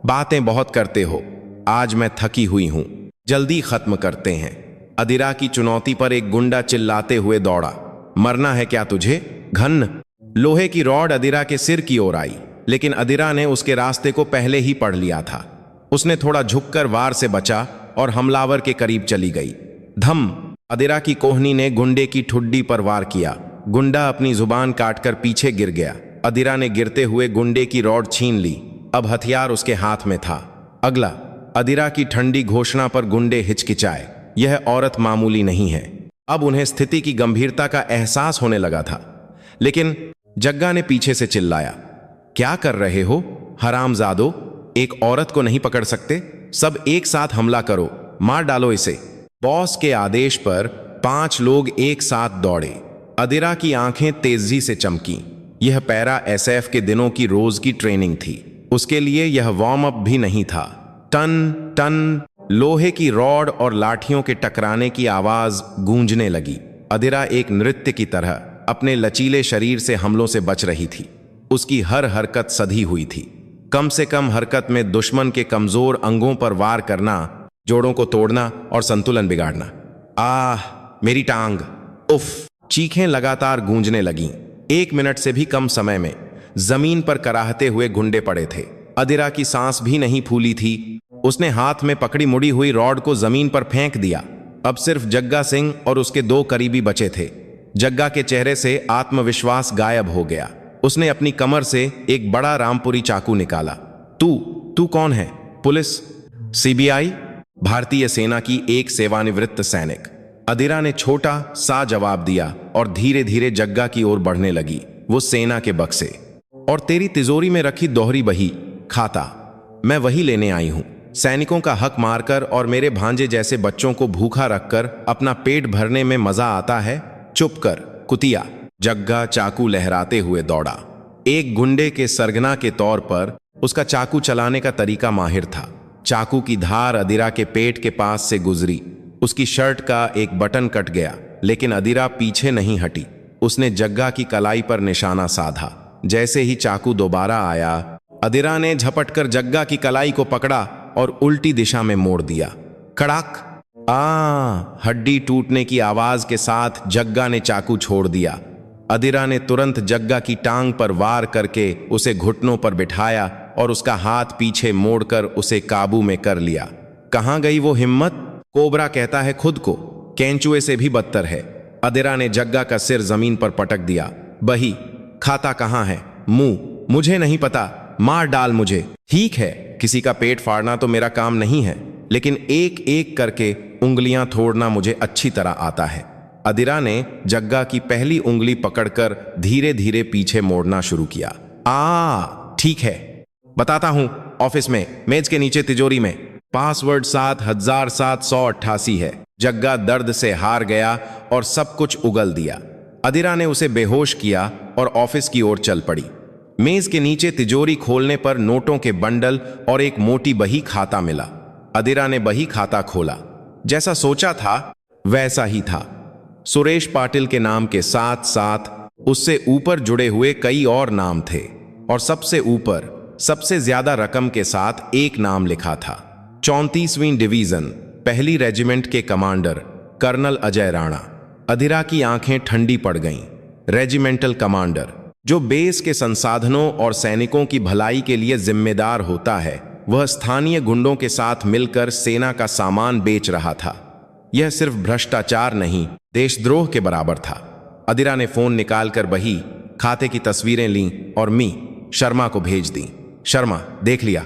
बातें बहुत करते हो, आज मैं थकी हुई हूं, जल्दी खत्म करते हैं। अदिरा की चुनौती पर एक गुंडा चिल्लाते हुए दौड़ा। मरना है क्या तुझे? घन। लोहे की रॉड अदिरा के सिर की ओर आई, लेकिन अदिरा ने उसके रास्ते को पहले ही पढ़ लिया था। उसने थोड़ा झुककर वार से बचा और हमलावर के करीब चली गई। धम, अदिरा की कोहनी ने गुंडे की ठुड्डी पर वार किया। गुंडा अपनी जुबान काटकर पीछे गिर गया। अदिरा ने गिरते हुए गुंडे की रॉड छीन ली। अब हथियार उसके हाथ में था। अगला। अदिरा की ठंडी घोषणा पर गुंडे हिचकिचाए। यह औरत मामूली नहीं है। अब उन्हें स्थिति की गंभीरता का एहसास होने लगा था। लेकिन जग्गा ने पीछे से चिल्लाया, क्या कर रहे हो हरामजादो? एक औरत को नहीं पकड़ सकते? सब एक साथ हमला करो, मार डालो इसे। बॉस के आदेश पर 5 लोग एक साथ दौड़े। अदिरा की आंखें तेजी से चमकीं। यह पैरा एसएफ के दिनों की रोज की ट्रेनिंग थी। उसके लिए यह वार्म अप भी नहीं था। टन टन लोहे की रॉड और लाठियों के टकराने की आवाज गूंजने लगी। अदिरा एक नृत्य की तरह अपने लचीले शरीर से हमलों से बच रही थी। उसकी हर हरकत सधी हुई थी। कम से कम हरकत में दुश्मन के कमजोर अंगों पर वार करना, जोड़ों को तोड़ना और संतुलन बिगाड़ना। आह, मेरी टांग! उफ! चीखें लगातार गूंजने लगीं। 1 मिनट से भी कम समय में जमीन पर कराहते हुए गुंडे पड़े थे। अदिरा की सांस भी नहीं फूली थी। उसने हाथ में पकड़ी मुड़ी हुई रॉड को जमीन पर फेंक दिया। अब सिर्फ जग्गा सिंह और उसके 2 करीबी बचे थे। जग्गा के चेहरे से आत्मविश्वास गायब हो गया। उसने अपनी कमर से एक बड़ा रामपुरी चाकू निकाला। तू कौन है? पुलिस? सीबीआई? भारतीय सेना की एक सेवानिवृत्त सैनिक। अदिरा ने छोटा सा जवाब दिया और धीरे धीरे जग्गा की ओर बढ़ने लगी। वो सेना के बक्से और तेरी तिजोरी में रखी दोहरी बही खाता, मैं वही लेने आई हूं। सैनिकों का हक मारकर और मेरे भांजे जैसे बच्चों को भूखा रखकर अपना पेट भरने में मजा आता है? चुप कर कुतिया। जग्गा चाकू लहराते हुए दौड़ा। एक गुंडे के सरगना के तौर पर उसका चाकू चलाने का तरीका माहिर था। चाकू की धार अदिरा के पेट के पास से गुजरी। उसकी शर्ट का एक बटन कट गया, लेकिन अदिरा पीछे नहीं हटी। उसने जग्गा की कलाई पर निशाना साधा। जैसे ही चाकू दोबारा आया, अदिरा ने झपटकर जग्गा की कलाई को पकड़ा और उल्टी दिशा में मोड़ दिया। कड़ाक! हड्डी टूटने की आवाज के साथ जग्गा ने चाकू छोड़ दिया। अदिरा ने तुरंत जग्गा की टांग पर वार करके उसे घुटनों पर बिठाया और उसका हाथ पीछे मोड़कर उसे काबू में कर लिया। कहां गई वो हिम्मत? कोबरा कहता है खुद को, केंचुए से भी बदतर है। अदिरा ने जग्गा का सिर जमीन पर पटक दिया। बही, खाता कहां है? मुंह, मुझे नहीं पता, मार डाल मुझे। ठीक है, किसी का पेट फाड़ना तो मेरा काम नहीं है, लेकिन एक एक करके उंगलियां तोड़ना मुझे अच्छी तरह आता है। अदिरा ने जग्गा की पहली उंगली पकड़कर धीरे धीरे पीछे मोड़ना शुरू किया। ठीक है, बताता हूं। ऑफिस में मेज के नीचे तिजोरी में पासवर्ड 7788 है। जग्गा दर्द से हार गया और सब कुछ उगल दिया। अदिरा ने उसे बेहोश किया और ऑफिस की ओर चल पड़ी। मेज के नीचे तिजोरी खोलने पर नोटों के बंडल और एक मोटी बही खाता मिला। अदिरा ने बही खाता खोला। जैसा सोचा था वैसा ही था। सुरेश पाटिल के नाम के साथ साथ उससे ऊपर जुड़े हुए कई और नाम थे और सबसे ऊपर सबसे ज्यादा रकम के साथ एक नाम लिखा था। 34वीं डिवीजन पहली रेजिमेंट के कमांडर कर्नल अजय राणा। अदिरा की आंखें ठंडी पड़ गईं। रेजिमेंटल कमांडर, जो बेस के संसाधनों और सैनिकों की भलाई के लिए जिम्मेदार होता है, वह स्थानीय गुंडों के साथ मिलकर सेना का सामान बेच रहा था। यह सिर्फ भ्रष्टाचार नहीं, देशद्रोह के बराबर था। अदिरा ने फोन निकालकर बही, खाते की तस्वीरें लीं और शर्मा को भेज दी। शर्मा, देख लिया,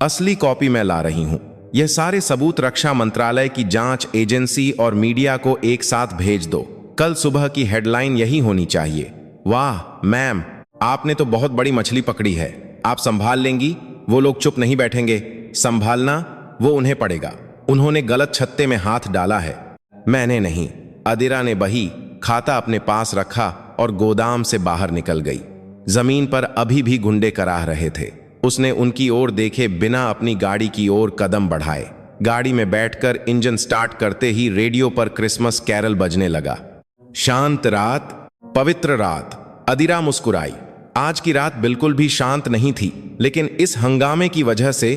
असली कॉपी मैं ला रही हूं। यह सारे सबूत रक्षा मंत्रालय की जांच एजेंसी और मीडिया को एक साथ भेज दो। कल सुबह की हेडलाइन यही होनी चाहिए। वाह मैम, आपने तो बहुत बड़ी मछली पकड़ी है। आप संभाल लेंगी? वो लोग चुप नहीं बैठेंगे। संभालना वो उन्हें पड़ेगा। उन्होंने गलत छत्ते में हाथ डाला है, मैंने नहीं। अदिरा ने बही, खाता अपने पास रखा और गोदाम से बाहर निकल गई। जमीन पर अभी भी गुंडे कराह रहे थे। उसने उनकी ओर देखे बिना अपनी गाड़ी की ओर कदम बढ़ाए। गाड़ी में बैठकर इंजन स्टार्ट करते ही रेडियो पर क्रिसमस कैरल बजने लगा। शांत रात, पवित्र रात। अदिरा मुस्कुराई। आज की रात बिल्कुल भी शांत नहीं थी, लेकिन इस हंगामे की वजह से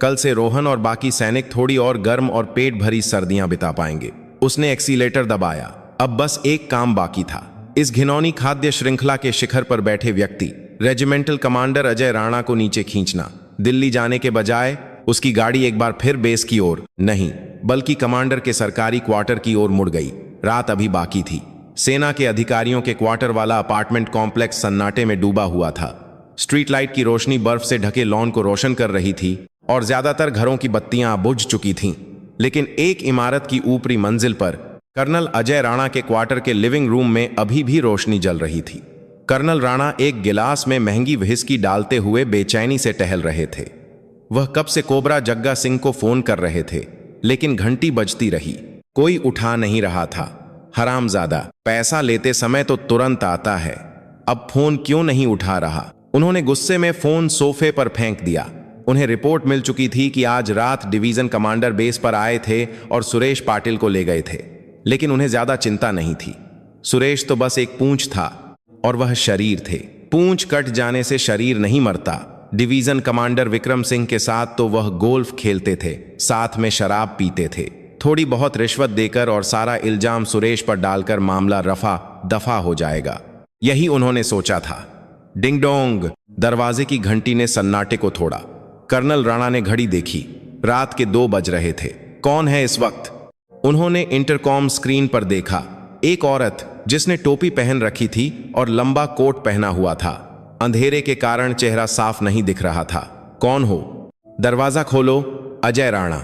कल से रोहन और बाकी सैनिक थोड़ी और गर्म और पेट भरी सर्दियां बिता पाएंगे। उसने एक्सीलेटर दबाया। अब बस एक काम बाकी था। इस घिनौनी खाद्य श्रृंखला के शिखर पर बैठे व्यक्ति रेजिमेंटल कमांडर अजय राणा को नीचे खींचना। दिल्ली जाने के बजाय उसकी गाड़ी एक बार फिर बेस की ओर नहीं, बल्कि कमांडर के सरकारी क्वार्टर की ओर मुड़ गई। रात अभी बाकी थी। सेना के अधिकारियों के क्वार्टर वाला अपार्टमेंट कॉम्प्लेक्स सन्नाटे में डूबा हुआ था। स्ट्रीट लाइट की रोशनी बर्फ से ढके लॉन को रोशन कर रही थी और ज्यादातर घरों की बत्तियां बुझ चुकी थीं। लेकिन एक इमारत की ऊपरी मंजिल पर कर्नल अजय राणा के क्वार्टर के लिविंग रूम में अभी भी रोशनी जल रही थी। कर्नल राणा एक गिलास में महंगी व्हिस्की डालते हुए बेचैनी से टहल रहे थे। वह कब से कोबरा जग्गा सिंह को फोन कर रहे थे, लेकिन घंटी बजती रही, कोई उठा नहीं रहा था। हरामजादा, पैसा लेते समय तो तुरंत आता है, अब फोन क्यों नहीं उठा रहा? उन्होंने गुस्से में फोन सोफे पर फेंक दिया। उन्हें रिपोर्ट मिल चुकी थी कि आज रात डिवीजन कमांडर बेस पर आए थे और सुरेश पाटिल को ले गए थे, लेकिन उन्हें ज्यादा चिंता नहीं थी। सुरेश तो बस एक पूंछ था और वह शरीर थे। पूंछ कट जाने से शरीर नहीं मरता। डिवीजन कमांडर विक्रम सिंह के साथ तो वह गोल्फ खेलते थे, साथ में शराब पीते थे। थोड़ी बहुत रिश्वत देकर और सारा इल्जाम सुरेश पर डालकर मामला रफा दफा हो जाएगा, यही उन्होंने सोचा था। डिंग डोंग, दरवाजे की घंटी ने सन्नाटे को तोड़ा। कर्नल राणा ने घड़ी देखी। रात के 2 बज रहे थे। कौन है इस वक्त? उन्होंने इंटरकॉम स्क्रीन पर देखा। एक औरत जिसने टोपी पहन रखी थी और लंबा कोट पहना हुआ था। अंधेरे के कारण चेहरा साफ नहीं दिख रहा था। कौन हो? दरवाजा खोलो। अजय राणा।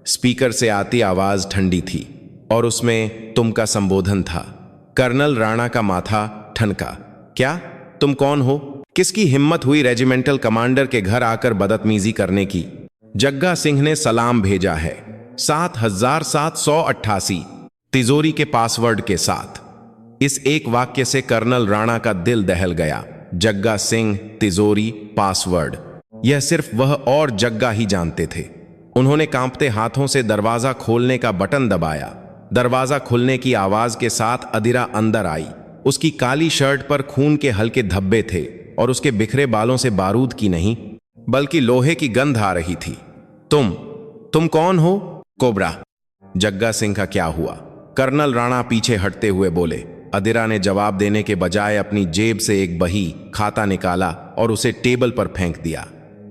स्पीकर से आती आवाज ठंडी थी और उसमें तुम का संबोधन था। कर्नल राणा का माथा ठनका। क्या? तुम कौन हो? किसकी हिम्मत हुई रेजिमेंटल कमांडर के घर आकर बदतमीजी करने की? जग्गा सिंह ने सलाम भेजा है, 7788 तिजोरी के पासवर्ड के साथ। इस एक वाक्य से कर्नल राणा का दिल दहल गया। जग्गा सिंह, तिजोरी, पासवर्ड, यह सिर्फ वह और जग्गा ही जानते थे। उन्होंने कांपते हाथों से दरवाजा खोलने का बटन दबाया। दरवाजा खुलने की आवाज के साथ अदिरा अंदर आई। उसकी काली शर्ट पर खून के हल्के धब्बे थे और उसके बिखरे बालों से बारूद की नहीं बल्कि लोहे की गंध आ रही थी। तुम कौन हो? कोबरा। जग्गा सिंह का क्या हुआ? कर्नल राणा पीछे हटते हुए बोले। अदिरा ने जवाब देने के बजाय अपनी जेब से एक बही खाता निकाला और उसे टेबल पर फेंक दिया।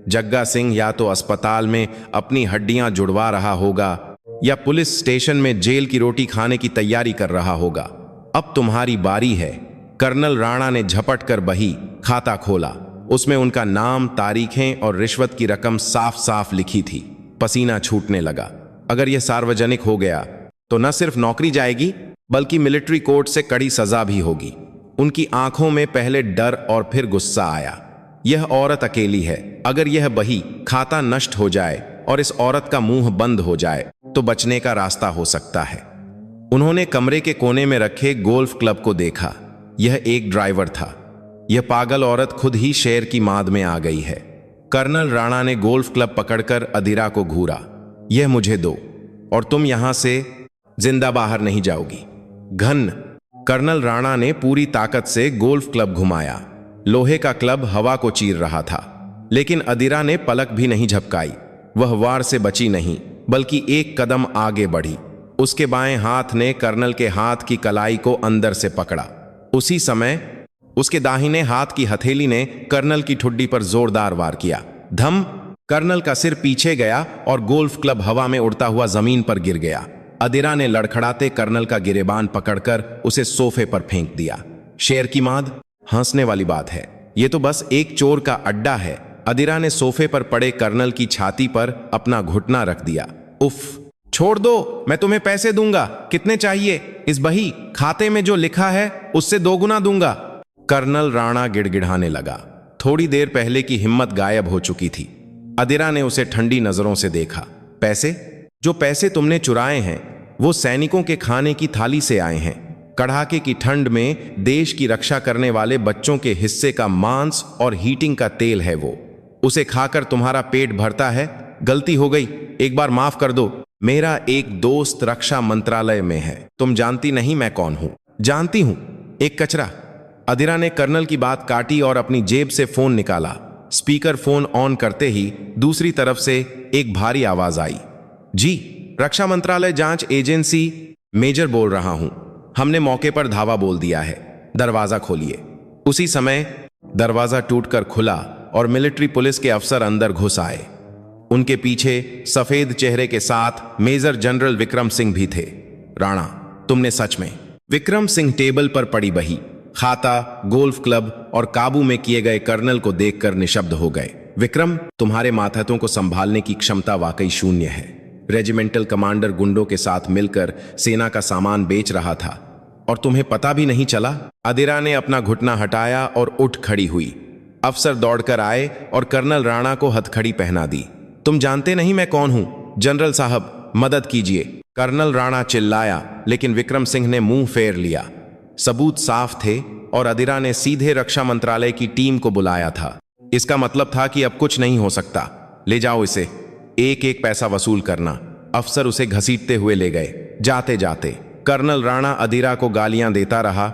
जग्गा सिंह या तो अस्पताल में अपनी हड्डियां जुड़वा रहा होगा या पुलिस स्टेशन में जेल की रोटी खाने की तैयारी कर रहा होगा। अब तुम्हारी बारी है। कर्नल राणा ने झपट कर बही खाता खोला। उसमें उनका नाम, तारीखें और रिश्वत की रकम साफ साफ लिखी थी। पसीना छूटने लगा। अगर यह सार्वजनिक हो गया तो न सिर्फ नौकरी जाएगी बल्कि मिलिट्री कोर्ट से कड़ी सजा भी होगी। उनकी आंखों में पहले डर और फिर गुस्सा आया। यह औरत अकेली है। अगर यह बही खाता नष्ट हो जाए और इस औरत का मुंह बंद हो जाए तो बचने का रास्ता हो सकता है। उन्होंने कमरे के कोने में रखे गोल्फ क्लब को देखा। यह एक ड्राइवर था। यह पागल औरत खुद ही शेर की माद में आ गई है। कर्नल राणा ने गोल्फ क्लब पकड़कर अदिरा को घूरा। यह मुझे दो और तुम यहां से जिंदा बाहर नहीं जाओगी। घन। कर्नल राणा ने पूरी ताकत से गोल्फ क्लब घुमाया। लोहे का क्लब हवा को चीर रहा था, लेकिन अदिरा ने पलक भी नहीं झपकाई। वह वार से बची नहीं बल्कि एक कदम आगे बढ़ी। उसके बाएं हाथ ने कर्नल के हाथ की कलाई को अंदर से पकड़ा। उसी समय उसके दाहिने हाथ की हथेली ने कर्नल की ठुड्डी पर जोरदार वार किया। धम। कर्नल का सिर पीछे गया और गोल्फ क्लब हवा में उड़ता हुआ जमीन पर गिर गया। अदिरा ने लड़खड़ाते कर्नल का गिरेबान पकड़कर उसे सोफे पर फेंक दिया। शेर की माद? हंसने वाली बात है। यह तो बस एक चोर का अड्डा है। अदिरा ने सोफे पर पड़े कर्नल की छाती पर अपना घुटना रख दिया। उफ, छोड़ दो, मैं तुम्हें पैसे दूंगा। कितने चाहिए? इस बही खाते में जो लिखा है उससे 2 गुना दूंगा। कर्नल राणा गिड़गिड़ाने लगा। थोड़ी देर पहले की हिम्मत गायब हो चुकी थी। अदिरा ने उसे ठंडी नजरों से देखा। पैसे? जो पैसे तुमने चुराए हैं वो सैनिकों के खाने की थाली से आए हैं। कड़ाके की ठंड में देश की रक्षा करने वाले बच्चों के हिस्से का मांस और हीटिंग का तेल है वो। उसे खाकर तुम्हारा पेट भरता है। गलती हो गई, एक बार माफ कर दो। मेरा एक दोस्त रक्षा मंत्रालय में है। तुम जानती नहीं मैं कौन हूं? जानती हूं, एक कचरा। अदिरा ने कर्नल की बात काटी और अपनी जेब से फोन निकाला। स्पीकर फोन ऑन करते ही दूसरी तरफ से एक भारी आवाज आई। जी, रक्षा मंत्रालय जांच एजेंसी, मेजर बोल रहा हूं। हमने मौके पर धावा बोल दिया है। दरवाजा खोलिए। उसी समय दरवाजा टूटकर खुला और मिलिट्री पुलिस के अफसर अंदर घुस आए। उनके पीछे सफेद चेहरे के साथ मेजर जनरल विक्रम सिंह भी थे। राणा, तुमने सच में? विक्रम सिंह टेबल पर पड़ी बही, खाता, गोल्फ क्लब और काबू में किए गए कर्नल को देखकर निशब्द हो गए। विक्रम, तुम्हारे मातहतों को संभालने की क्षमता वाकई शून्य है। रेजिमेंटल कमांडर गुंडों के साथ मिलकर सेना का सामान बेच रहा था और तुम्हें पता भी नहीं चला। अदिरा ने अपना घुटना हटाया और उठ खड़ी हुई। अफसर दौड़कर आए और कर्नल राणा को हथकड़ी पहना दी। तुम जानते नहीं मैं कौन हूं? जनरल साहब, मदद कीजिए। कर्नल राणा चिल्लाया, लेकिन विक्रम सिंह ने मुंह फेर लिया। सबूत साफ थे और अदिरा ने सीधे रक्षा मंत्रालय की टीम को बुलाया था। इसका मतलब था कि अब कुछ नहीं हो सकता। ले जाओ इसे, एक एक पैसा वसूल करना। अफसर उसे घसीटते हुए ले गए। जाते जाते कर्नल राणा अदिरा को गालियां देता रहा,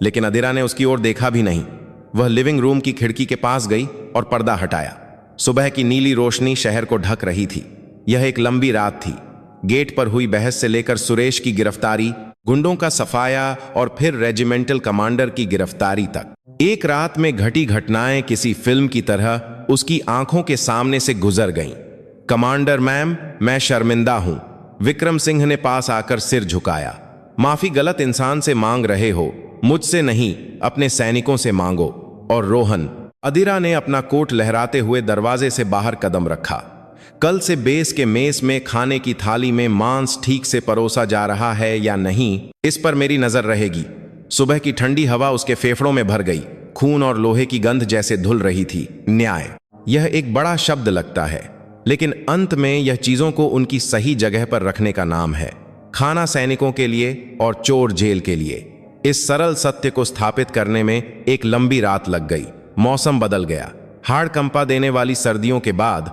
लेकिन अदिरा ने उसकी ओर देखा भी नहीं। वह लिविंग रूम की खिड़की के पास गई और पर्दा हटाया। सुबह की नीली रोशनी शहर को ढक रही थी। यह एक लंबी रात थी। गेट पर हुई बहस से लेकर सुरेश की गिरफ्तारी, गुंडों का सफाया और फिर रेजिमेंटल कमांडर की गिरफ्तारी तक, एक रात में घटी घटनाएं किसी फिल्म की तरह उसकी आंखों के सामने से गुजर गईं। कमांडर मैम, मैं शर्मिंदा हूं। विक्रम सिंह ने पास आकर सिर झुकाया। माफी गलत इंसान से मांग रहे हो, मुझसे नहीं, अपने सैनिकों से मांगो। और रोहन, अदिरा ने अपना कोट लहराते हुए दरवाजे से बाहर कदम रखा। कल से बेस के मेस में खाने की थाली में मांस ठीक से परोसा जा रहा है या नहीं, इस पर मेरी नजर रहेगी। सुबह की ठंडी हवा उसके फेफड़ों में भर गई। खून और लोहे की गंध जैसे धुल रही थी। न्याय, यह एक बड़ा शब्द लगता है, लेकिन अंत में यह चीजों को उनकी सही जगह पर रखने का नाम है। खाना सैनिकों के लिए और चोर जेल के लिए। इस सरल सत्य को स्थापित करने में एक लंबी रात लग गई। मौसम बदल गया। हाड़ कंपा देने वाली सर्दियों के बाद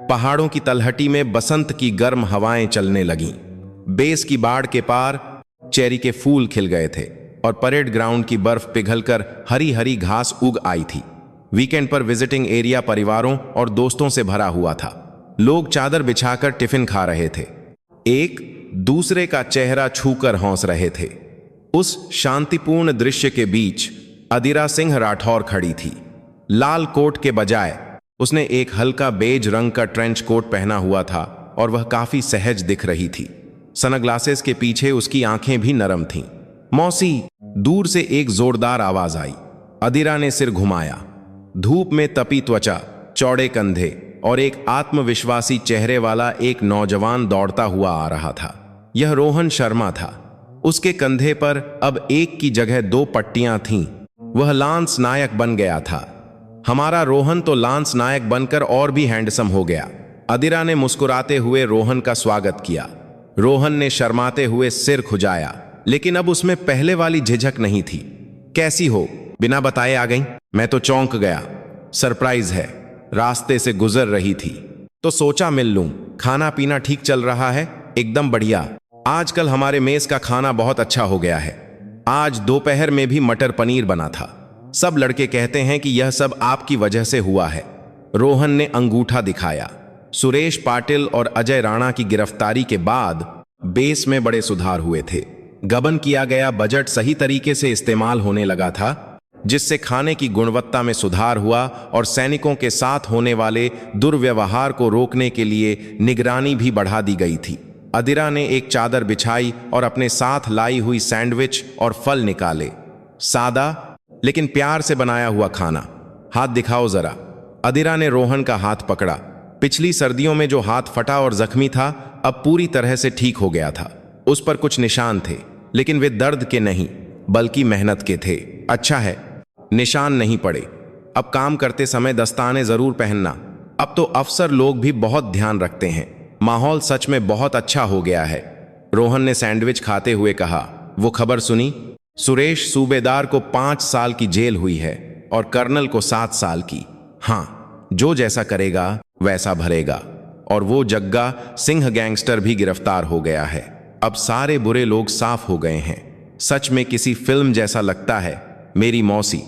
पहाड़ों की तलहटी में बसंत की गर्म हवाएं चलने लगीं। बेस की बाड़ के पार चेरी के फूल खिल गए थे और परेड ग्राउंड की बर्फ पिघलकर हरी हरी घास उग आई थी। वीकेंड पर विजिटिंग एरिया परिवारों और दोस्तों से भरा हुआ था। लोग चादर बिछाकर टिफिन खा रहे थे। एक दूसरे का चेहरा छूकर हंस रहे थे। उस शांतिपूर्ण दृश्य के बीच अदिरा सिंह राठौर खड़ी थी। लाल कोट के बजाय उसने एक हल्का बेज रंग का ट्रेंच कोट पहना हुआ था और वह काफी सहज दिख रही थी। सनग्लासेस के पीछे उसकी आंखें भी नरम थीं। मौसी, दूर से एक जोरदार आवाज आई। अदिरा ने सिर घुमाया। धूप में तपी त्वचा, चौड़े कंधे और एक आत्मविश्वासी चेहरे वाला एक नौजवान दौड़ता हुआ आ रहा था। यह रोहन शर्मा था। उसके कंधे पर अब एक की जगह 2 पट्टियां थीं। वह लांस नायक बन गया था। हमारा रोहन तो लांस नायक बनकर और भी हैंडसम हो गया। अदिरा ने मुस्कुराते हुए रोहन का स्वागत किया। रोहन ने शर्माते हुए सिर खुजाया, लेकिन अब उसमें पहले वाली झिझक नहीं थी। कैसी हो? बिना बताए आ गई? मैं तो चौंक गया। सरप्राइज है। रास्ते से गुजर रही थी तो सोचा मिल लूं। खाना पीना ठीक चल रहा है? एकदम बढ़िया। आजकल हमारे मेस का खाना बहुत अच्छा हो गया है। आज दोपहर में भी मटर पनीर बना था। सब लड़के कहते हैं कि यह सब आपकी वजह से हुआ है। रोहन ने अंगूठा दिखाया। सुरेश पाटिल और अजय राणा की गिरफ्तारी के बाद बेस में बड़े सुधार हुए थे। गबन किया गया बजट सही तरीके से इस्तेमाल होने लगा था, जिससे खाने की गुणवत्ता में सुधार हुआ और सैनिकों के साथ होने वाले दुर्व्यवहार को रोकने के लिए निगरानी भी बढ़ा दी गई थी। अदिरा ने एक चादर बिछाई और अपने साथ लाई हुई सैंडविच और फल निकाले। सादा लेकिन प्यार से बनाया हुआ खाना। हाथ दिखाओ जरा। अदिरा ने रोहन का हाथ पकड़ा। पिछली सर्दियों में जो हाथ फटा और जख्मी था, अब पूरी तरह से ठीक हो गया था। उस पर कुछ निशान थे, लेकिन वे दर्द के नहीं बल्कि मेहनत के थे। अच्छा है, निशान नहीं पड़े। अब काम करते समय दस्ताने जरूर पहनना। अब तो अफसर लोग भी बहुत ध्यान रखते हैं। माहौल सच में बहुत अच्छा हो गया है। रोहन ने सैंडविच खाते हुए कहा। वो खबर सुनी? सुरेश सूबेदार को 5 साल की जेल हुई है और कर्नल को 7 साल की। हाँ, जो जैसा करेगा वैसा भरेगा। और वो जग्गा सिंह गैंगस्टर भी गिरफ्तार हो गया है। अब सारे बुरे लोग साफ हो गए हैं। सच में किसी फिल्म जैसा लगता है। मेरी मौसी।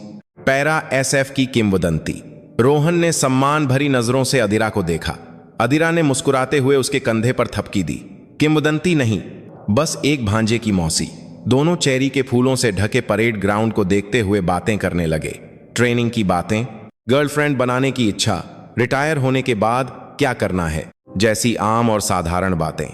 पैरा SF की किंवदंती। रोहन ने सम्मान भरी नजरों से अदिरा को देखा। अदिरा ने मुस्कुराते हुए उसके कंधे पर थपकी दी। किंवदंती नहीं, बस एक भांजे की मौसी। दोनों चेरी के फूलों से ढके परेड ग्राउंड को देखते हुए बातें करने लगे। ट्रेनिंग की बातें, गर्लफ्रेंड बनाने की इच्छा, रिटायर होने के बाद क्या करना है जैसी आम और साधारण बातें।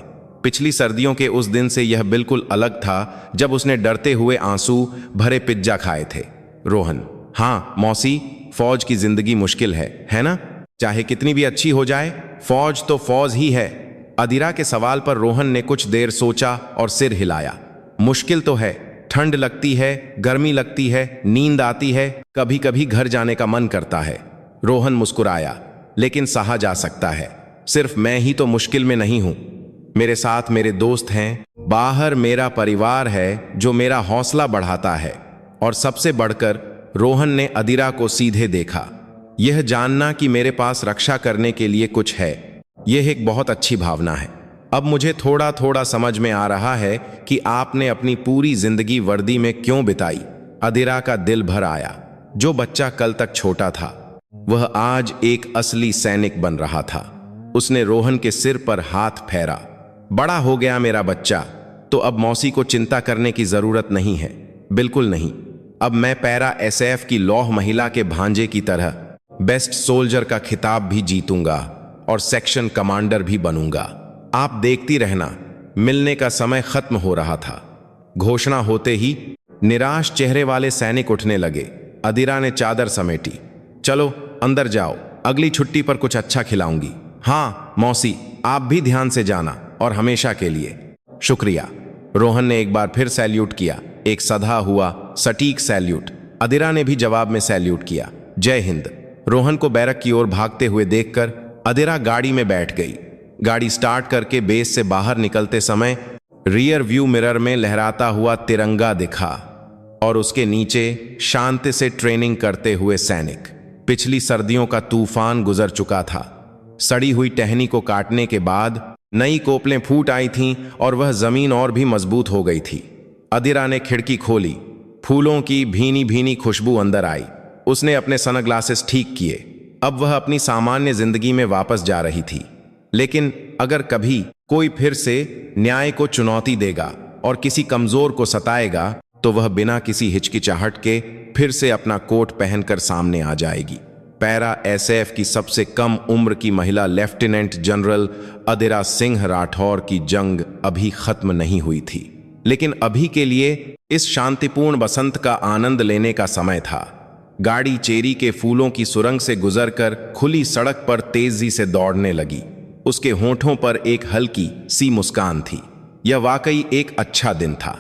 पिछली सर्दियों के उस दिन से यह बिल्कुल अलग था जब उसने डरते हुए आंसू भरे पिज्जा खाए थे। रोहन: हाँ मौसी, फौज की जिंदगी मुश्किल है ना? चाहे कितनी भी अच्छी हो जाए, फौज तो फौज ही है। अदिरा के सवाल पर रोहन ने कुछ देर सोचा और सिर हिलाया। मुश्किल तो है। ठंड लगती है, गर्मी लगती है, नींद आती है, कभी कभी घर जाने का मन करता है। रोहन मुस्कुराया। लेकिन सहा जा सकता है। सिर्फ मैं ही तो मुश्किल में नहीं हूं। मेरे साथ मेरे दोस्त हैं, बाहर मेरा परिवार है जो मेरा हौसला बढ़ाता है। और सबसे बढ़कर रोहन ने अदिरा को सीधे देखा। यह जानना कि मेरे पास रक्षा करने के लिए कुछ है, यह एक बहुत अच्छी भावना है। अब मुझे थोड़ा थोड़ा समझ में आ रहा है कि आपने अपनी पूरी जिंदगी वर्दी में क्यों बिताई। अदिरा का दिल भर आया। जो बच्चा कल तक छोटा था, वह आज एक असली सैनिक बन रहा था। उसने रोहन के सिर पर हाथ फेरा। बड़ा हो गया मेरा बच्चा, तो अब मौसी को चिंता करने की जरूरत नहीं है। बिल्कुल नहीं। अब मैं पैरा SF की लौह महिला के भांजे की तरह बेस्ट सोल्जर का खिताब भी जीतूंगा और सेक्शन कमांडर भी बनूंगा। आप देखती रहना। मिलने का समय खत्म हो रहा था। घोषणा होते ही निराश चेहरे वाले सैनिक उठने लगे। अदिरा ने चादर समेटी। चलो अंदर जाओ, अगली छुट्टी पर कुछ अच्छा खिलाऊंगी। हाँ मौसी, आप भी ध्यान से जाना और हमेशा के लिए। शुक्रिया। रोहन ने एक बार फिर सैल्यूट किया, एक सधा हुआ सटीक सैल्यूट। अदिरा ने भी जवाब में सैल्यूट किया। जय हिंद। रोहन को बैरक की ओर भागते हुए देखकर अदिरा गाड़ी में बैठ गई। गाड़ी स्टार्ट करके बेस से बाहर निकलते समय रियर व्यू मिरर में लहराता हुआ तिरंगा दिखा और उसके नीचे शांति से ट्रेनिंग करते हुए सैनिक। पिछली सर्दियों का तूफान गुजर चुका था। सड़ी हुई टहनी को काटने के बाद नई कोपलें फूट आई थीं और वह जमीन और भी मजबूत हो गई थी। अदिरा ने खिड़की खोली। फूलों की भीनी भीनी खुशबू अंदर आई। उसने अपने सनग्लासेस ठीक किए। अब वह अपनी सामान्य जिंदगी में वापस जा रही थी। लेकिन अगर कभी कोई फिर से न्याय को चुनौती देगा और किसी कमजोर को सताएगा तो वह बिना किसी हिचकिचाहट के फिर से अपना कोट पहनकर सामने आ जाएगी। पैरा एसएफ की सबसे कम उम्र की महिला लेफ्टिनेंट जनरल अदिरा सिंह राठौर की जंग अभी खत्म नहीं हुई थी, लेकिन अभी के लिए इस शांतिपूर्ण बसंत का आनंद लेने का समय था। गाड़ी चेरी के फूलों की सुरंग से गुजरकर खुली सड़क पर तेजी से दौड़ने लगी। उसके होठों पर एक हल्की सी मुस्कान थी। यह वाकई एक अच्छा दिन था।